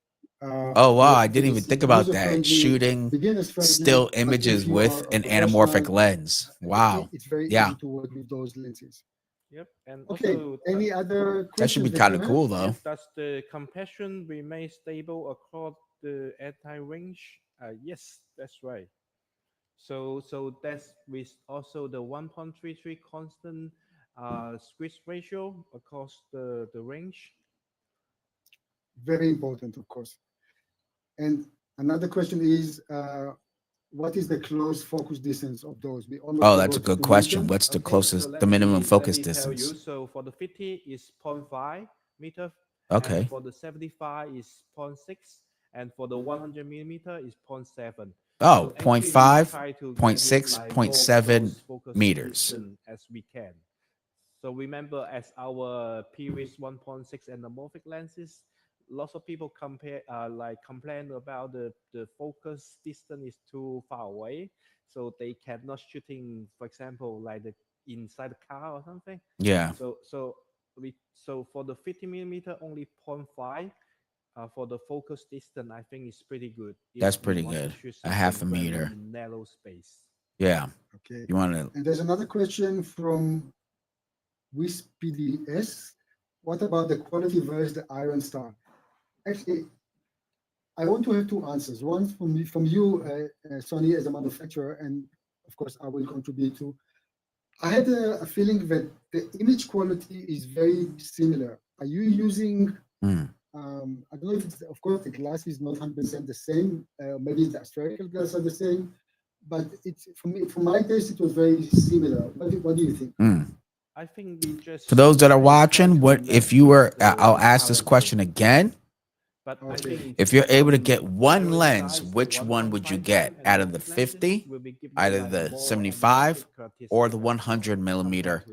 Oh, wow. yes, I I think didn't even it's think about that. user-friendly, Shooting beginners-friendly. still But if images you with are a an anamorphic professional, lens. Wow. it's very Yeah. easy to work with those lenses. Yep, and Okay, also any other That should be questions that kind you of have? cool, though. yes, does the compression remain stable across the anti-range? Yes, that's right. So that's with also the 1.33 constant squeeze ratio across the range. Very important, of course. And another question is, what is the close focus distance of those? We almost Oh, that's a forgot good to question. mention. What's the Okay, so closest, the minimum let focus me tell you. distance? So for the 50 is 0.5 meter, and Okay. for the 75 is zero point 0.6, and for the 100 millimeter is zero point 0.7. Oh, So point actually, we 0.5, try to point get it 0.6, like point more 0.7 close focus meters. distance as we can. So remember, as our previous 1.6 anamorphic lenses, lots of people complain about the focus distance is too far away, so they cannot shooting, for example, like the inside the car or something. Yeah. So for the 50 millimeter only 0.5. For the focus distance, I think it's pretty good. That's pretty good. A half a meter. In narrow space. Yeah. Okay. You want to? And there's another question from WISPDS. What about the quality versus the Iron Star? Actually, I want to have two answers. One from you, Sonny, as a manufacturer, and of course, I will contribute too. I had a feeling that the image quality is very similar. Are you using? I don't know if it's, of course, the glass is not 100% the same. Maybe the spherical glass are the same, but it's from my taste, it was very similar. What do you think? I think we just for those that are watching, what if you were? I'll ask this question again. But Okay. I think If you're able to get one lens, which one would you get out of the 50, either the 75 or the 100 millimeter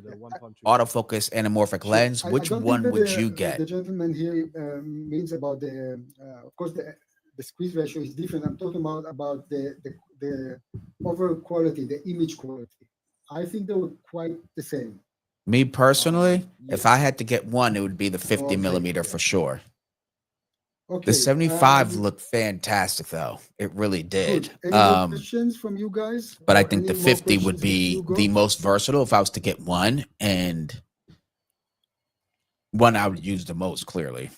autofocus anamorphic lens? Which one would you get? The gentleman here means about of course, the squeeze ratio is different. I'm talking about the overall quality, the image quality. I think they were quite the same. Me personally, if I had to get one, it would be the 50 millimeter for sure. Okay. The 75 looked fantastic, though. It really did. Any more questions from you guys? But I think the 50 would be the most versatile if I was to get one, and one I would use the most, clearly.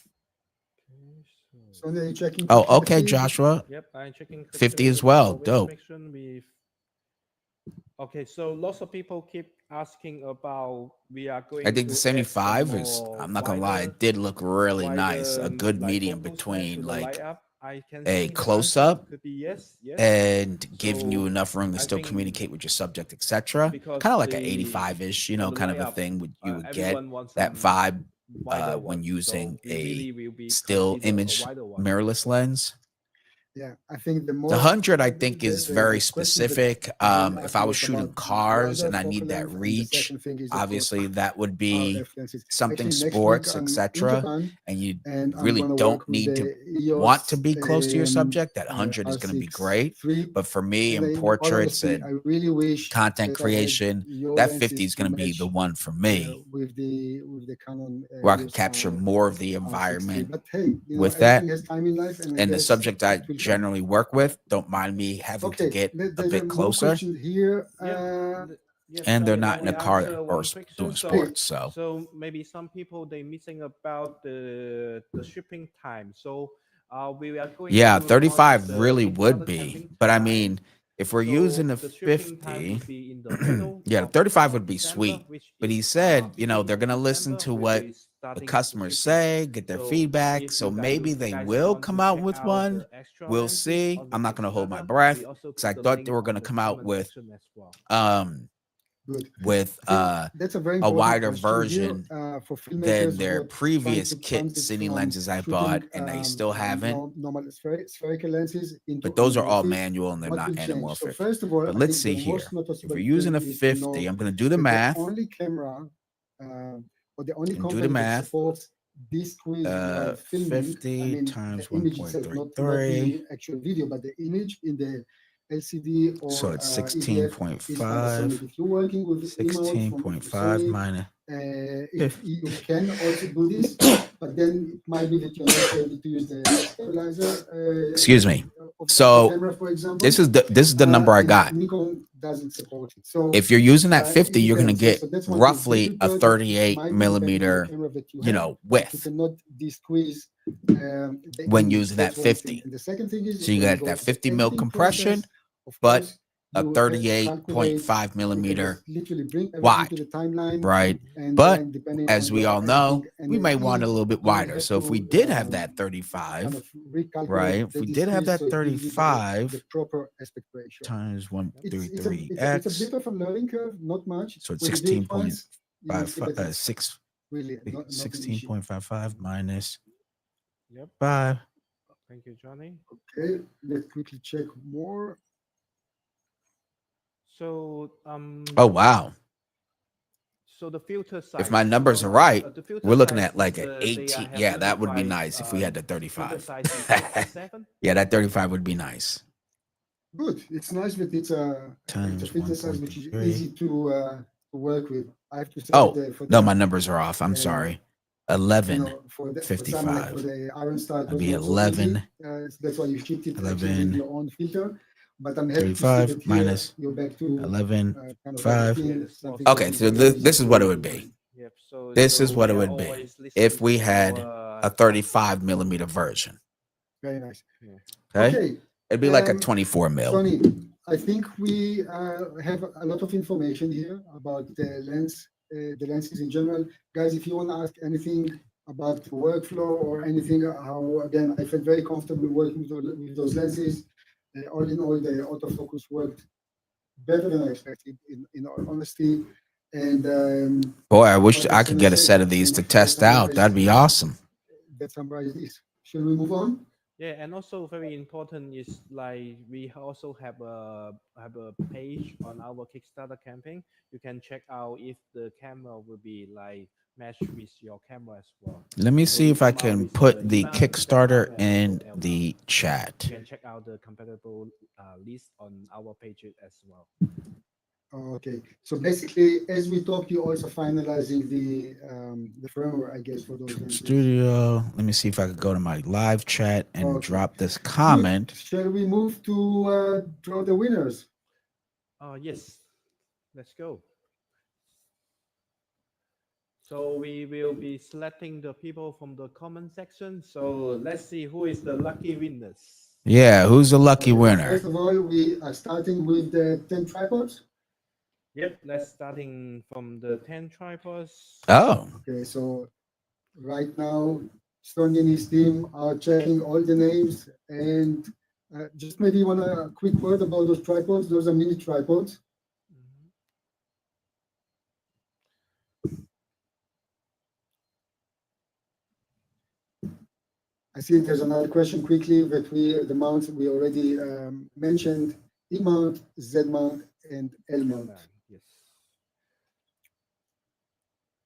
So are you checking? Oh, okay, Joshua. Yep, I'm checking 50 as well. Dope. Okay, so lots of people keep asking about we are going. I think the 75 is, I'm not gonna lie, it did look really nice. A good medium between like a close up and giving you enough room to still communicate with your subject, etc. Kind of like an 85-ish, you know, kind of a thing you would get that vibe when using a still image mirrorless lens. Yeah, I think the 100, I think, is very specific. If I was shooting cars and I need that reach, obviously that would be something sports, etc. And you really don't need to want to be close to your subject. That 100 is going to be great. But for me, in portraits and content creation, that 50 is going to be the one for me, with the Canon, where I can capture more of the environment with that. And the subject I generally work with don't mind me having to get a bit closer here. And they're not in a car or doing sports, so maybe some people they missing about the shipping time. So we are going 35 really would be, but I mean, if we're using a 50, the 35 would be sweet. But he said, you know, they're gonna listen to what the customers say, get their feedback. So maybe they will come out with one. We'll see. I'm not gonna hold my breath because I thought they were gonna come out with that's a wider version than their previous kit cine lenses I bought, and they still haven't. Normal spherical lenses, but those are all manual and they're not anamorphic. So first of all, but let's see here. If we're using a 50, I'm going to do the math. The only camera, or the only do the math. Supports this squeeze filming, 50 times 1.33. Actual video, but the image in the LCD or so it's 16.5. If you're working with 16.5 minus. You can also do this, but then it might be that you're not able to use the stabilizer. Excuse me. So camera, for example, this is the number I got. Nikon doesn't support it. So if you're using that 50, you're going to get roughly a 38 millimeter, you know, width. You cannot de-squeeze when using that 50. And the second thing is, so you got that 50 mil compression, but a 38.5 millimeter wide, right? But as we all know, we may want it a little bit wider. So if we did have that 35, right? If we did have that 35 times 133x, it's a bit of a learning curve, not much. So it's 16.55, 16.55 minus 5. Thank you, Johnny. Okay, let's quickly check more. So oh wow. So the filter size. If my numbers are right, we're looking at like an 18. Yeah, that would be nice if we had the 35. Yeah, that 35 would be nice. Good. It's nice that it's a filter size which is easy to work with. I have to say. Oh, no, my numbers are off. I'm sorry. 11. For 55. like for the Iron Star, It'd be 11. That's why you shipped it 11. With your own filter. But I'm happy 35 to see that minus you're back to 11. kind of 5. Okay, like so this is what it would be. Yep. So This is what it would be if we had a 35 millimeter version. Very nice. Okay. It'd be like a 24 mil. Sonny, I think we have a lot of information here about the lenses in general. Guys, if you want to ask anything about the workflow or anything, how, again, I felt very comfortable working with those lenses. All in all, the autofocus worked better than I expected, in all honesty. And boy, I wish I could get a set of these to test out. That'd be awesome. That summarizes this. Shall we move on? Yeah, and also very important is like we also have a page on our Kickstarter campaign. You can check out if the camera will be like match with your camera as well. Let me see if I can put the Kickstarter in the chat. You can check out the compatible list on our page as well. Okay, so basically, as we talk, you're also finalizing the firmware, I guess, for those lenses. Studio. Let me see if I could go to my live chat and drop this comment. Good. Shall we move to draw the winners? Yes, let's go. So we will be selecting the people from the comment section. So let's see who is the lucky winners. Yeah, who's the lucky winner? First of all, we are starting with the 10 tripods. Yep, let's starting from the 10 tripods. Oh. Okay, so right now, Stoney and his team are checking all the names, and just maybe want a quick word about those tripods. Those are mini tripods. I see there's another question quickly that the mounts we already mentioned: E mount, Z mount, and L mount. Yes.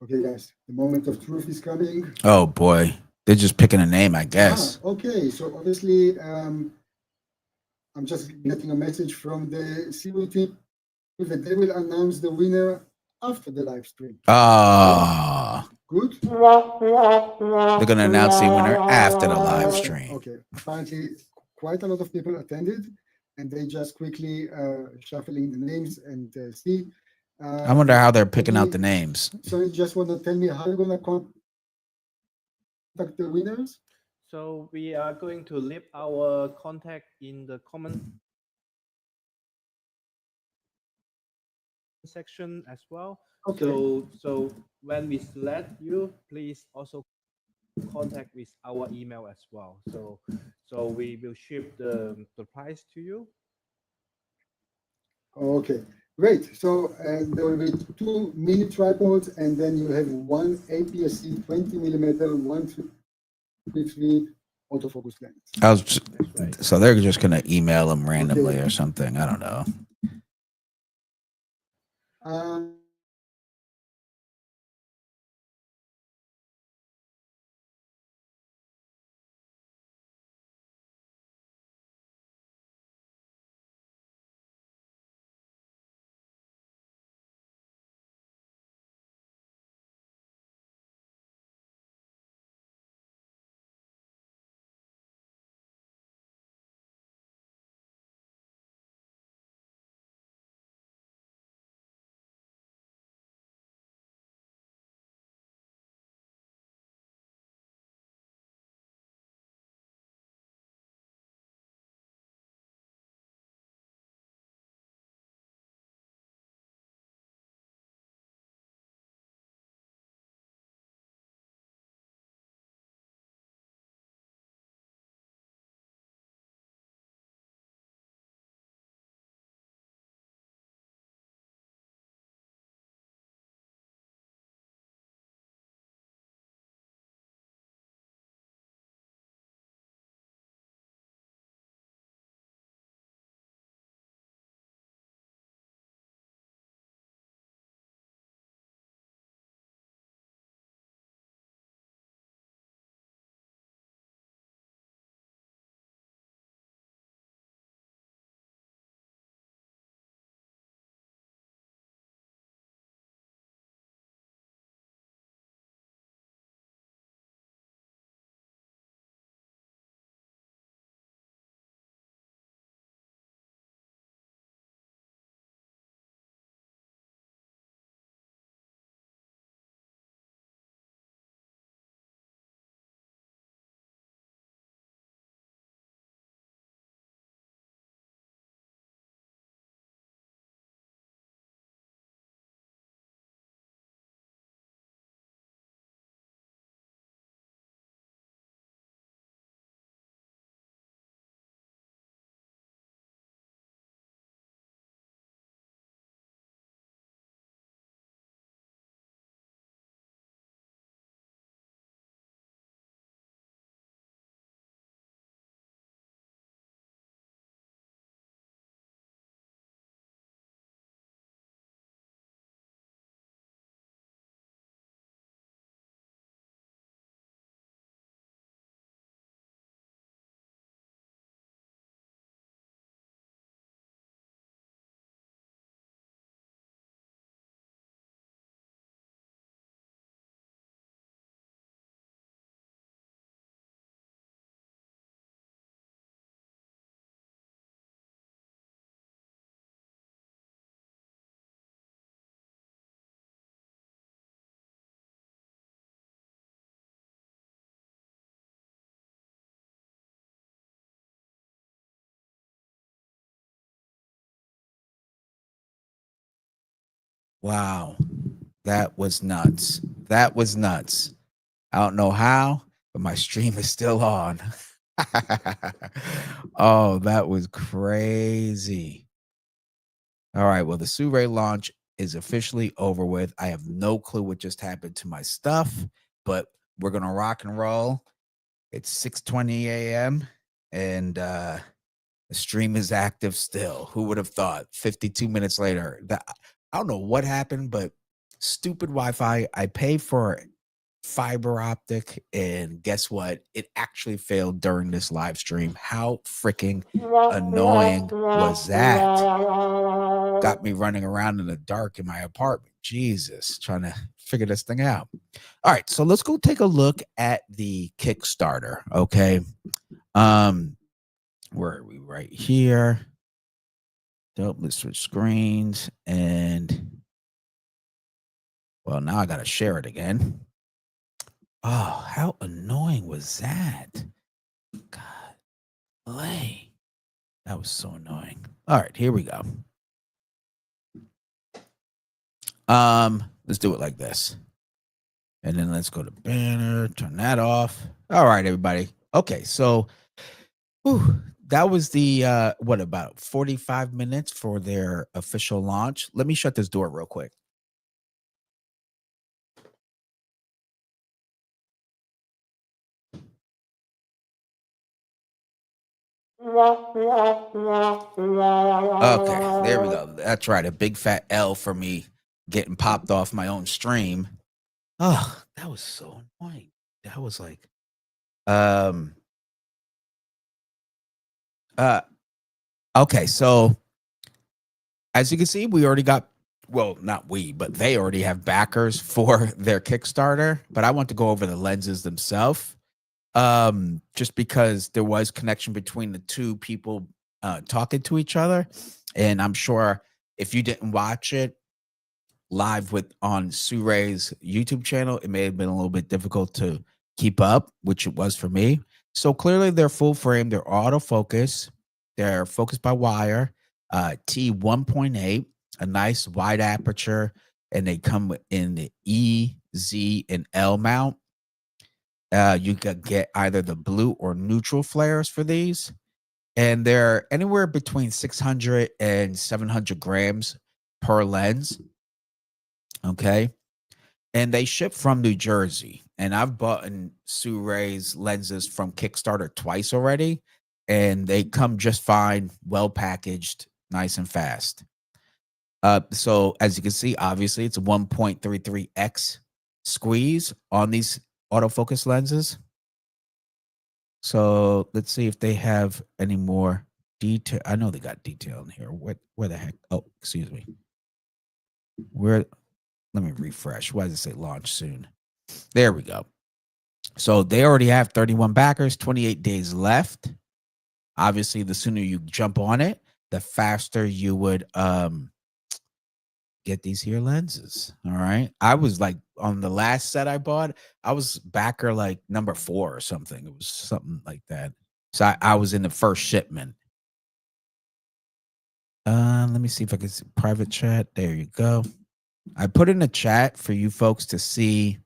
Okay, guys, the moment of truth is coming. Oh boy, they're just picking a name, I guess. Okay, so obviously, I'm just getting a message from the SIRUI team that they will announce the winner after the live stream. Ah. Good. They're gonna announce the winner after the live stream. Okay. Apparently, quite a lot of people attended, and they just quickly shuffling the names and see. I wonder how they're picking out the names. So you just want to tell me how you're gonna contact the winners? So we are going to leave our contact in the comment section as well. Okay. So when we select you, please also contact with our email as well. So we will ship the price to you. Okay, great. So there will be 2 mini tripods, and then you have one APS-C 20mm 1.3 autofocus lens. So they're just gonna email them randomly or something. I don't know. Wow. That was nuts. That was nuts. I don't know how, but my stream is still on. Oh, that was crazy. All right. Well, the SIRUI launch is officially over with. I have no clue what just happened to my stuff, but we're going to rock and roll. It's 6:20 a.m. and the stream is active still. Who would have thought? 52 minutes later. I don't know what happened, but stupid Wi-Fi. I paid for fiber optic, and guess what? It actually failed during this live stream. How freaking annoying was that? Got me running around in the dark in my apartment. Jesus, trying to figure this thing out. All right, so let's go take a look at the Kickstarter. Okay. Where are we? Right here. Dope. Let's switch screens. And well, now I gotta share it again. Oh, how annoying was that? God, lay. That was so annoying. All right, here we go. Let's do it like this. And then let's go to banner, turn that off. All right, everybody. Okay, so that was the what, about 45 minutes for their official launch. Let me shut this door real quick. Okay, there we go. That's right. A big fat L for me getting popped off my own stream. Oh, that was so annoying. That was like, okay, so as you can see, we already got, well, not we, but they already have backers for their Kickstarter, but I want to go over the lenses themselves. Just because there was connection between the two people talking to each other. And I'm sure if you didn't watch it live on SIRUI's YouTube channel, it may have been a little bit difficult to keep up, which it was for me. So clearly they're full frame, they're autofocus, they're focused by wire, T1.8, a nice wide aperture, and they come in the E, Z, and L mount. You could get either the blue or neutral flares for these, and they're anywhere between 600 and 700 grams per lens. Okay. And they ship from New Jersey, and I've bought SIRUI's lenses from Kickstarter twice already, and they come just fine, well packaged, nice and fast. So as you can see, obviously it's a 1.33x squeeze on these autofocus lenses. So let's see if they have any more detail. I know they got detail in here. Where the heck? Oh, excuse me. Let me refresh. Why does it say launch soon? There we go. So they already have 31 backers, 28 days left. Obviously, the sooner you jump on it, the faster you would get these here lenses. All right. I was like, on the last set I bought, I was backer like number 4 or something. It was something like that. So I was in the first shipment. Let me see if I can see private chat. There you go. I put in a chat for you folks to see.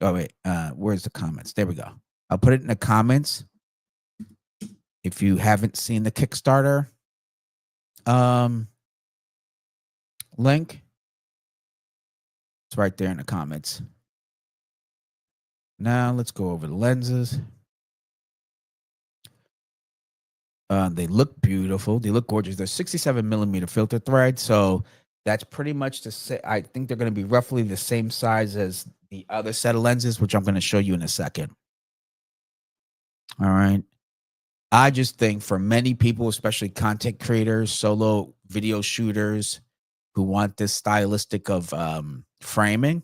Oh, wait. Where's the comments? There we go. I'll put it in the comments. If you haven't seen the Kickstarter link, it's right there in the comments. Now let's go over the lenses. They look beautiful. They look gorgeous. They're 67 millimeter filter thread. So that's pretty much the same. I think they're going to be roughly the same size as the other set of lenses, which I'm going to show you in a second. All right. I just think for many people, especially content creators, solo video shooters who want this stylistic of framing,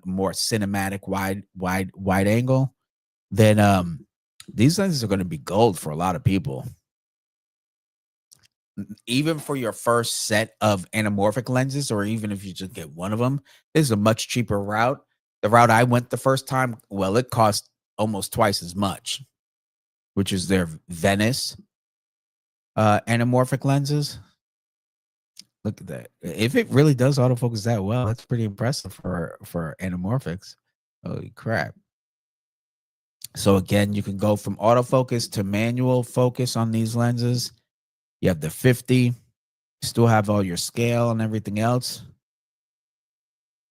more cinematic, wide angle, then these lenses are going to be gold for a lot of people. Even for your first set of anamorphic lenses, or even if you just get one of them, this is a much cheaper route. The route I went the first time, well, it cost almost twice as much, which is their Venice anamorphic lenses. Look at that. If it really does autofocus that well, that's pretty impressive for anamorphics. Holy crap. So again, you can go from autofocus to manual focus on these lenses. You have the 50, you still have all your scale and everything else.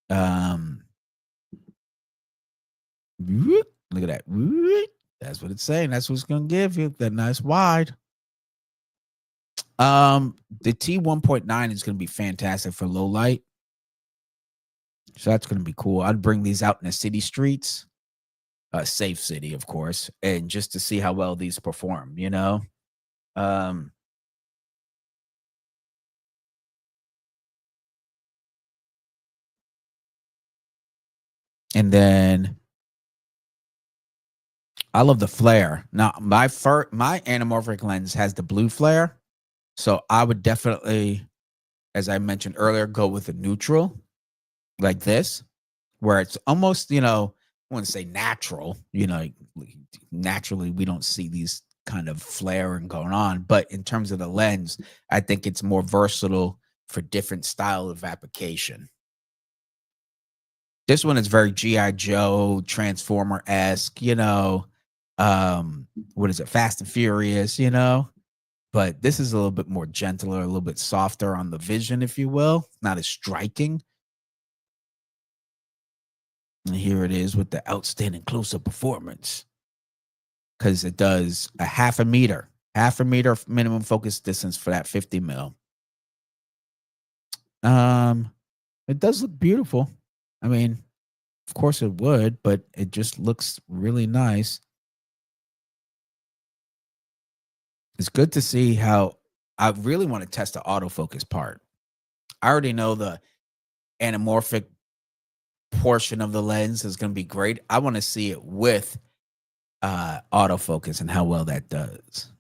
Look at that. That's what it's saying. That's what's going to give you that nice wide. The T1.9 is going to be fantastic for low light. So that's going to be cool. I'd bring these out in the city streets, safe city, of course, and just to see how well these perform, you know? And then I love the flare. Now, my anamorphic lens has the blue flare. So I would definitely, as I mentioned earlier, go with a neutral like this, where it's almost, you know, I want to say natural, you know, naturally we don't see these kind of flaring going on. But in terms of the lens, I think it's more versatile for different style of application. This one is very G.I. Joe, Transformer-esque, you know, what is it, Fast and Furious, you know? But this is a little bit more gentler, a little bit softer on the vision, if you will. Not as striking. And here it is with the outstanding close-up performance. Because it does a half a meter minimum focus distance for that 50 mil. It does look beautiful. I mean, of course it would, but it just looks really nice. It's good to see how I really want to test the autofocus part. I already know the anamorphic portion of the lens is going to be great. I want to see it with autofocus and how well that does.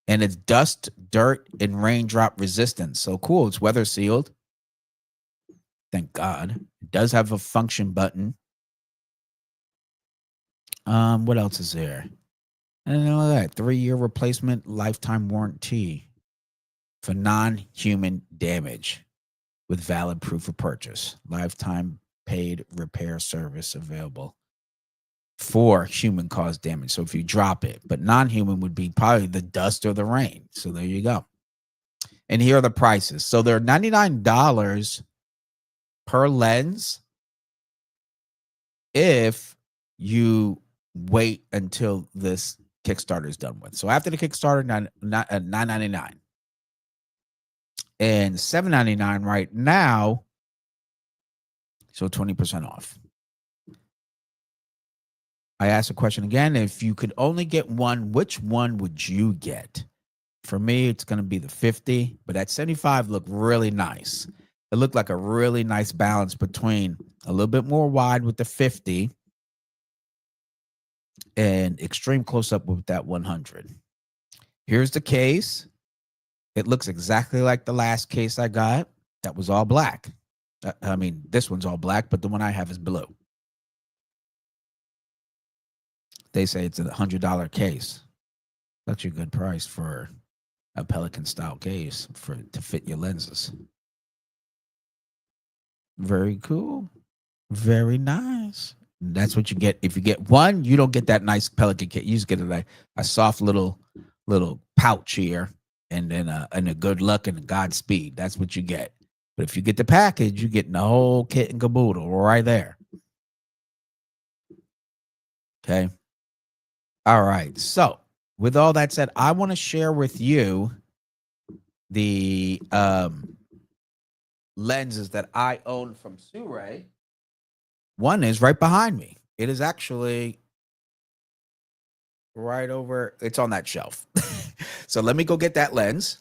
And it's dust, dirt, and raindrop resistant. So cool. It's weather sealed. Thank God. It does have a function button. What else is there? And all that 3-year replacement lifetime warranty for non-human damage with valid proof of purchase. Lifetime paid repair service available for human caused damage. So if you drop it, but non-human would be probably the dust or the rain. So there you go. And here are the prices. So they're $99 per lens if you wait until this Kickstarter is done with. So after the Kickstarter, $9.99 and $7.99 right now. So 20% off. I asked a question again. If you could only get one, which one would you get? For me, it's going to be the 50, but that 75 looked really nice. It looked like a really nice balance between a little bit more wide with the 50 and extreme close-up with that 100. Here's the case. It looks exactly like the last case I got. That was all black. I mean, this one's all black, but the one I have is blue. They say it's a $100 case. That's a good price for a Pelican-style case to fit your lenses. Very cool. Very nice. That's what you get. If you get one, you don't get that nice Pelican kit. You just get a soft little pouch here, and then a good luck and a Godspeed. That's what you get. But if you get the package, you get the whole kit and caboodle right there. Okay. All right. So with all that said, I want to share with you the lenses that I own from SIRUI. One is right behind me. It is actually right over. It's on that shelf. So let me go get that lens.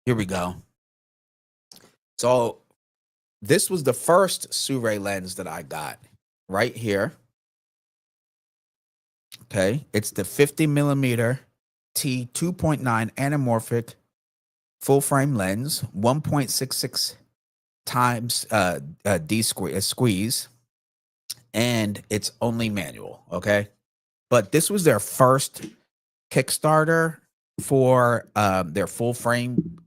Here we go. So this was the first SIRUI lens that I got right here. Okay. It's the 50 millimeter T 2.9 anamorphic full frame lens, 1.66 times D squeeze, and it's only manual. Okay. but this was their first Kickstarter for their full frame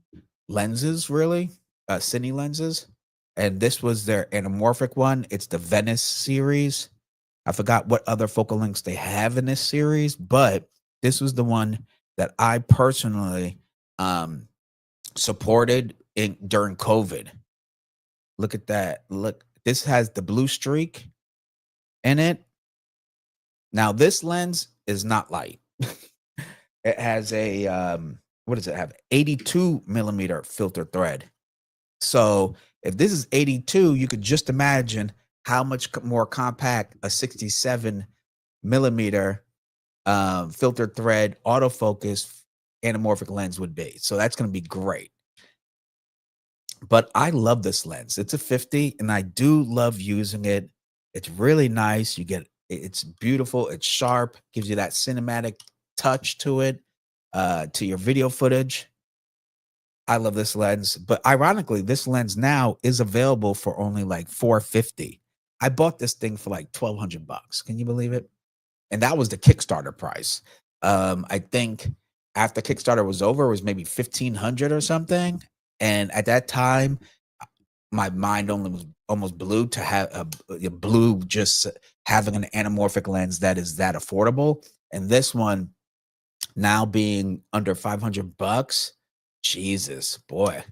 lenses, really, cine lenses. And this was their anamorphic one. It's the Venice series. I forgot what other focal lengths they have in this series, but this was the one that I personally supported during COVID. Look at that. Look, this has the blue streak in it. Now, this lens is not light. It has a, what does it have? 82 millimeter filter thread. So if this is 82, you could just imagine how much more compact a 67 millimeter filter thread autofocus anamorphic lens would be. So that's going to be great. But I love this lens. It's a 50 and I do love using it. It's really nice. It's beautiful. It's sharp, gives you that cinematic touch to it, to your video footage. I love this lens, but ironically, this lens now is available for only like $450. I bought this thing for like $1,200. Can you believe it? And that was the Kickstarter price. I think after Kickstarter was over, it was maybe $1,500 or something. And at that time, my mind almost blew to have just having an anamorphic lens that is that affordable. And this one now being under $500, Jesus, boy,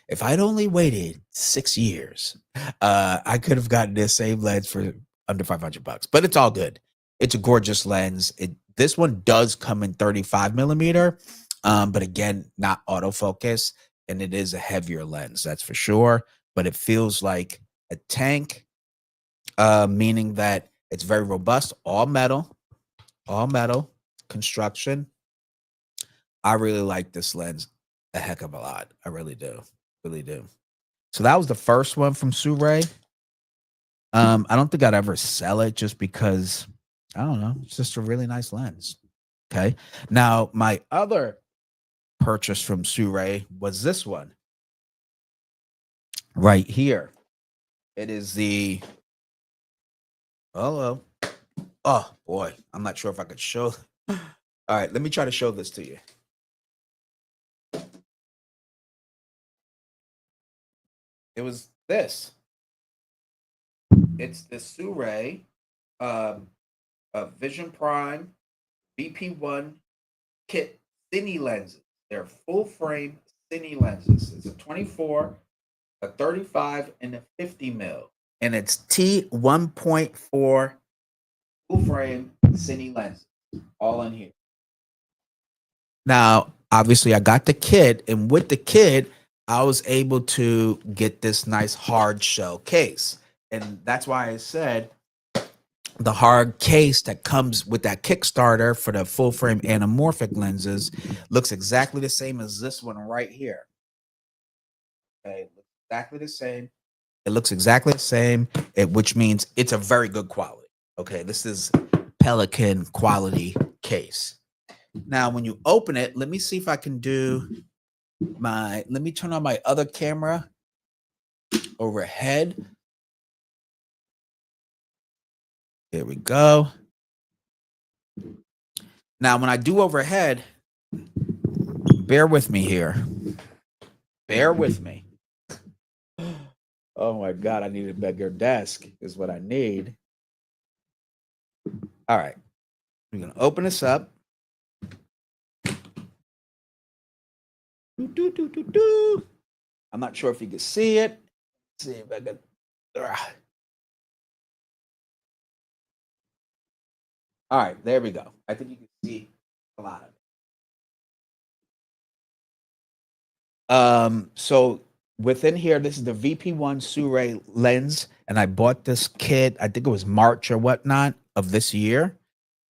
if I'd only waited 6 years, I could have gotten this same lens for under $500, but it's all good. It's a gorgeous lens. This one does come in 35 millimeter, but again, not autofocus, and it is a heavier lens, that's for sure. But it feels like a tank, meaning that it's very robust, all metal construction. I really like this lens a heck of a lot. I really do. So that was the first one from SIRUI. I don't think I'd ever sell it just because, I don't know, it's just a really nice lens. Okay. Now, my other purchase from SIRUI was this one right here. It is the, oh boy, I'm not sure if I could show. All right, let me try to show this to you. It was this. It's the SIRUI Vision Prime BP1 kit cine lenses. They're full frame cine lenses. It's a 24, a 35, and a 50 mil. And it's T1.4 full frame cine lenses, all in here. Now, obviously, I got the kit, and with the kit, I was able to get this nice hard shell case. And that's why I said the hard case that comes with that Kickstarter for the full frame anamorphic lenses looks exactly the same as this one right here. Okay, exactly the same. It looks exactly the same, which means it's a very good quality. Okay, this is Pelican quality case. Now, when you open it, let me see if I can do let me turn on my other camera overhead. There we go. Now, when I do overhead, bear with me here. Bear with me. Oh my God, I need a bigger desk is what I need. All right. I'm going to open this up. I'm not sure if you can see it. Let's see if I can. All right, there we go. I think you can see a lot of it. So within here, this is the VP1 SIRUI lens, and I bought this kit, I think it was March or whatnot of this year.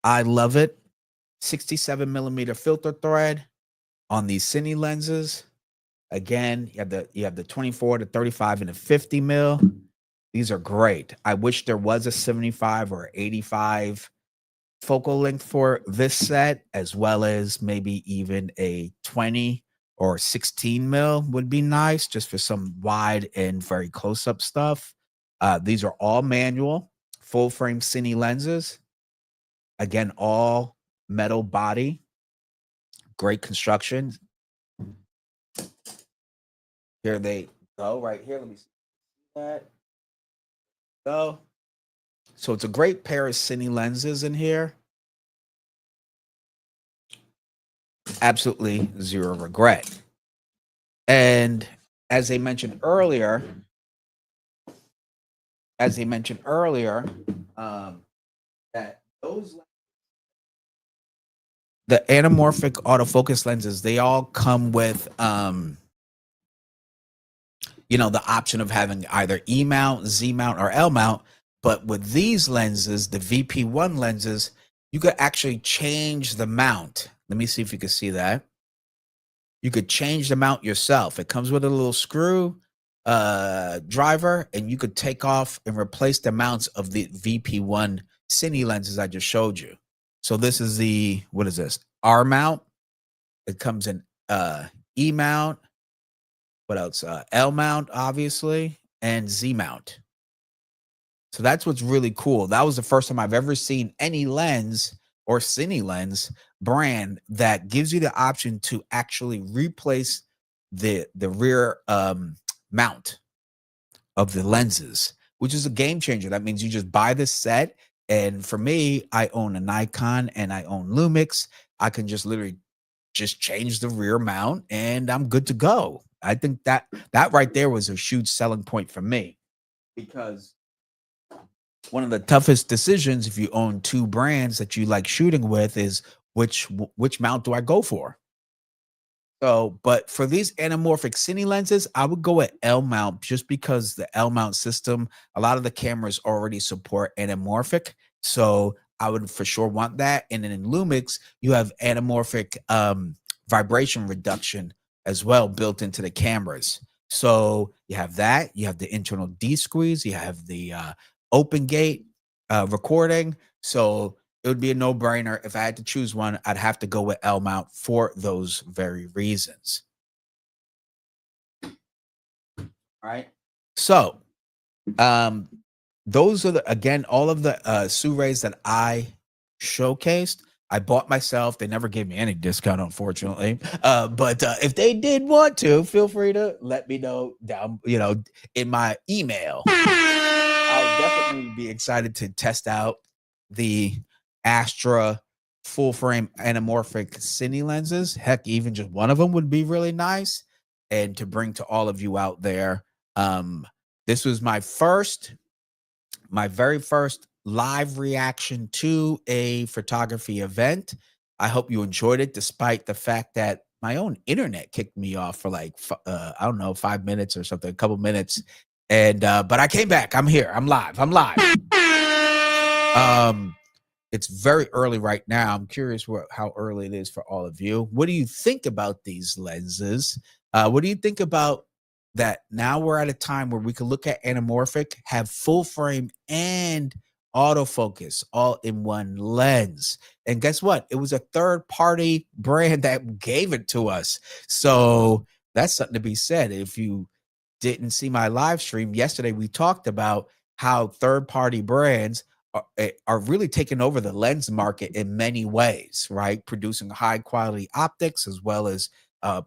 I love it. 67 millimeter filter thread on these cine lenses. Again, you have the 24, the 35, and the 50 mil. These are great. I wish there was a 75 or 85 focal length for this set, as well as maybe even a 20 or 16 mil would be nice, just for some wide and very close-up stuff. These are all manual, full frame cine lenses. Again, all metal body, great construction. Here they go right here. Let me see that. Go. So it's a great pair of cine lenses in here. Absolutely zero regret. And as I mentioned earlier, that those the anamorphic autofocus lenses, they all come with the option of having either E mount, Z mount, or L mount. But with these lenses, the VP1 lenses, you could actually change the mount. Let me see if you can see that. You could change the mount yourself. It comes with a little screw driver, and you could take off and replace the mounts of the VP1 cine lenses I just showed you. So this is the, what is this? R mount. It comes in E mount. What else? L mount, obviously, and Z mount. So that's what's really cool. That was the first time I've ever seen any lens or cine lens brand that gives you the option to actually replace the rear mount of the lenses, which is a game changer. That means you just buy this set. And for me, I own a Nikon and I own Lumix. I can just literally just change the rear mount and I'm good to go. I think that right there was a huge selling point for me, because one of the toughest decisions if you own two brands that you like shooting with is which mount do I go for? So, but for these anamorphic cine lenses, I would go at L mount, just because the L mount system, a lot of the cameras already support anamorphic. So I would for sure want that. And then in Lumix, you have anamorphic vibration reduction as well built into the cameras. So you have that, you have the internal D-squeeze, you have the open gate recording. So it would be a no-brainer. If I had to choose one, I'd have to go with L mount for those very reasons. All right. So those are again, all of the SIRUIs that I showcased, I bought myself. They never gave me any discount, unfortunately. But if they did want to, feel free to let me know down, in my email. I'll definitely be excited to test out the Astra full frame anamorphic cine lenses. Heck, even just one of them would be really nice. And to bring to all of you out there, this was my very first live reaction to a photography event. I hope you enjoyed it, despite the fact that my own internet kicked me off for like, 5 minutes or something, a couple minutes. And, but I came back. I'm here. I'm live. It's very early right now. I'm curious how early it is for all of you. What do you think about these lenses? What do you think about that? Now we're at a time where we can look at anamorphic, have full frame and autofocus all in one lens. And guess what? It was a third-party brand that gave it to us. So that's something to be said. If you didn't see my live stream yesterday, we talked about how third-party brands are really taking over the lens market in many ways, right? Producing high-quality optics as well as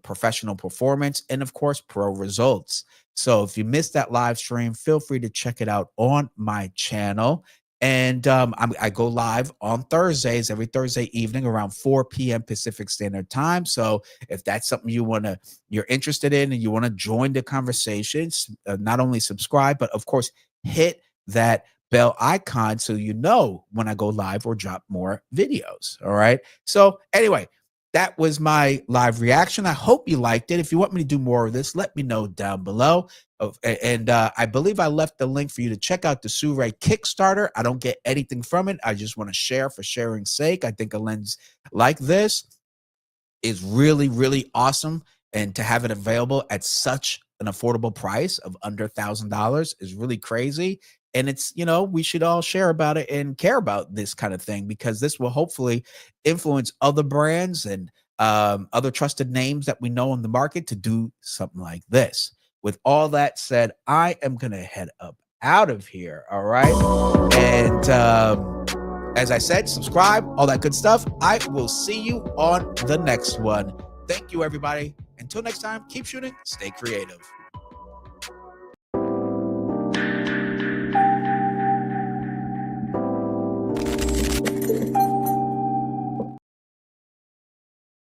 professional performance and, of course, pro results. So if you missed that live stream, feel free to check it out on my channel. And I go live on Thursdays, every Thursday evening around 4 p.m. Pacific Standard Time. So if that's something you're interested in and you want to join the conversations, not only subscribe, but of course, hit that bell icon so you know when I go live or drop more videos. All right. So anyway, that was my live reaction. I hope you liked it. If you want me to do more of this, let me know down below. And I believe I left the link for you to check out the SIRUI Kickstarter. I don't get anything from it. I just want to share for sharing's sake. I think a lens like this is really, really awesome. And to have it available at such an affordable price of under $1,000 is really crazy. And it's, we should all share about it and care about this kind of thing, because this will hopefully influence other brands and other trusted names that we know in the market to do something like this. With all that said, I am going to head up out of here. All right. And as I said, subscribe, all that good stuff. I will see you on the next one. Thank you, everybody. Until next time, keep shooting, stay creative.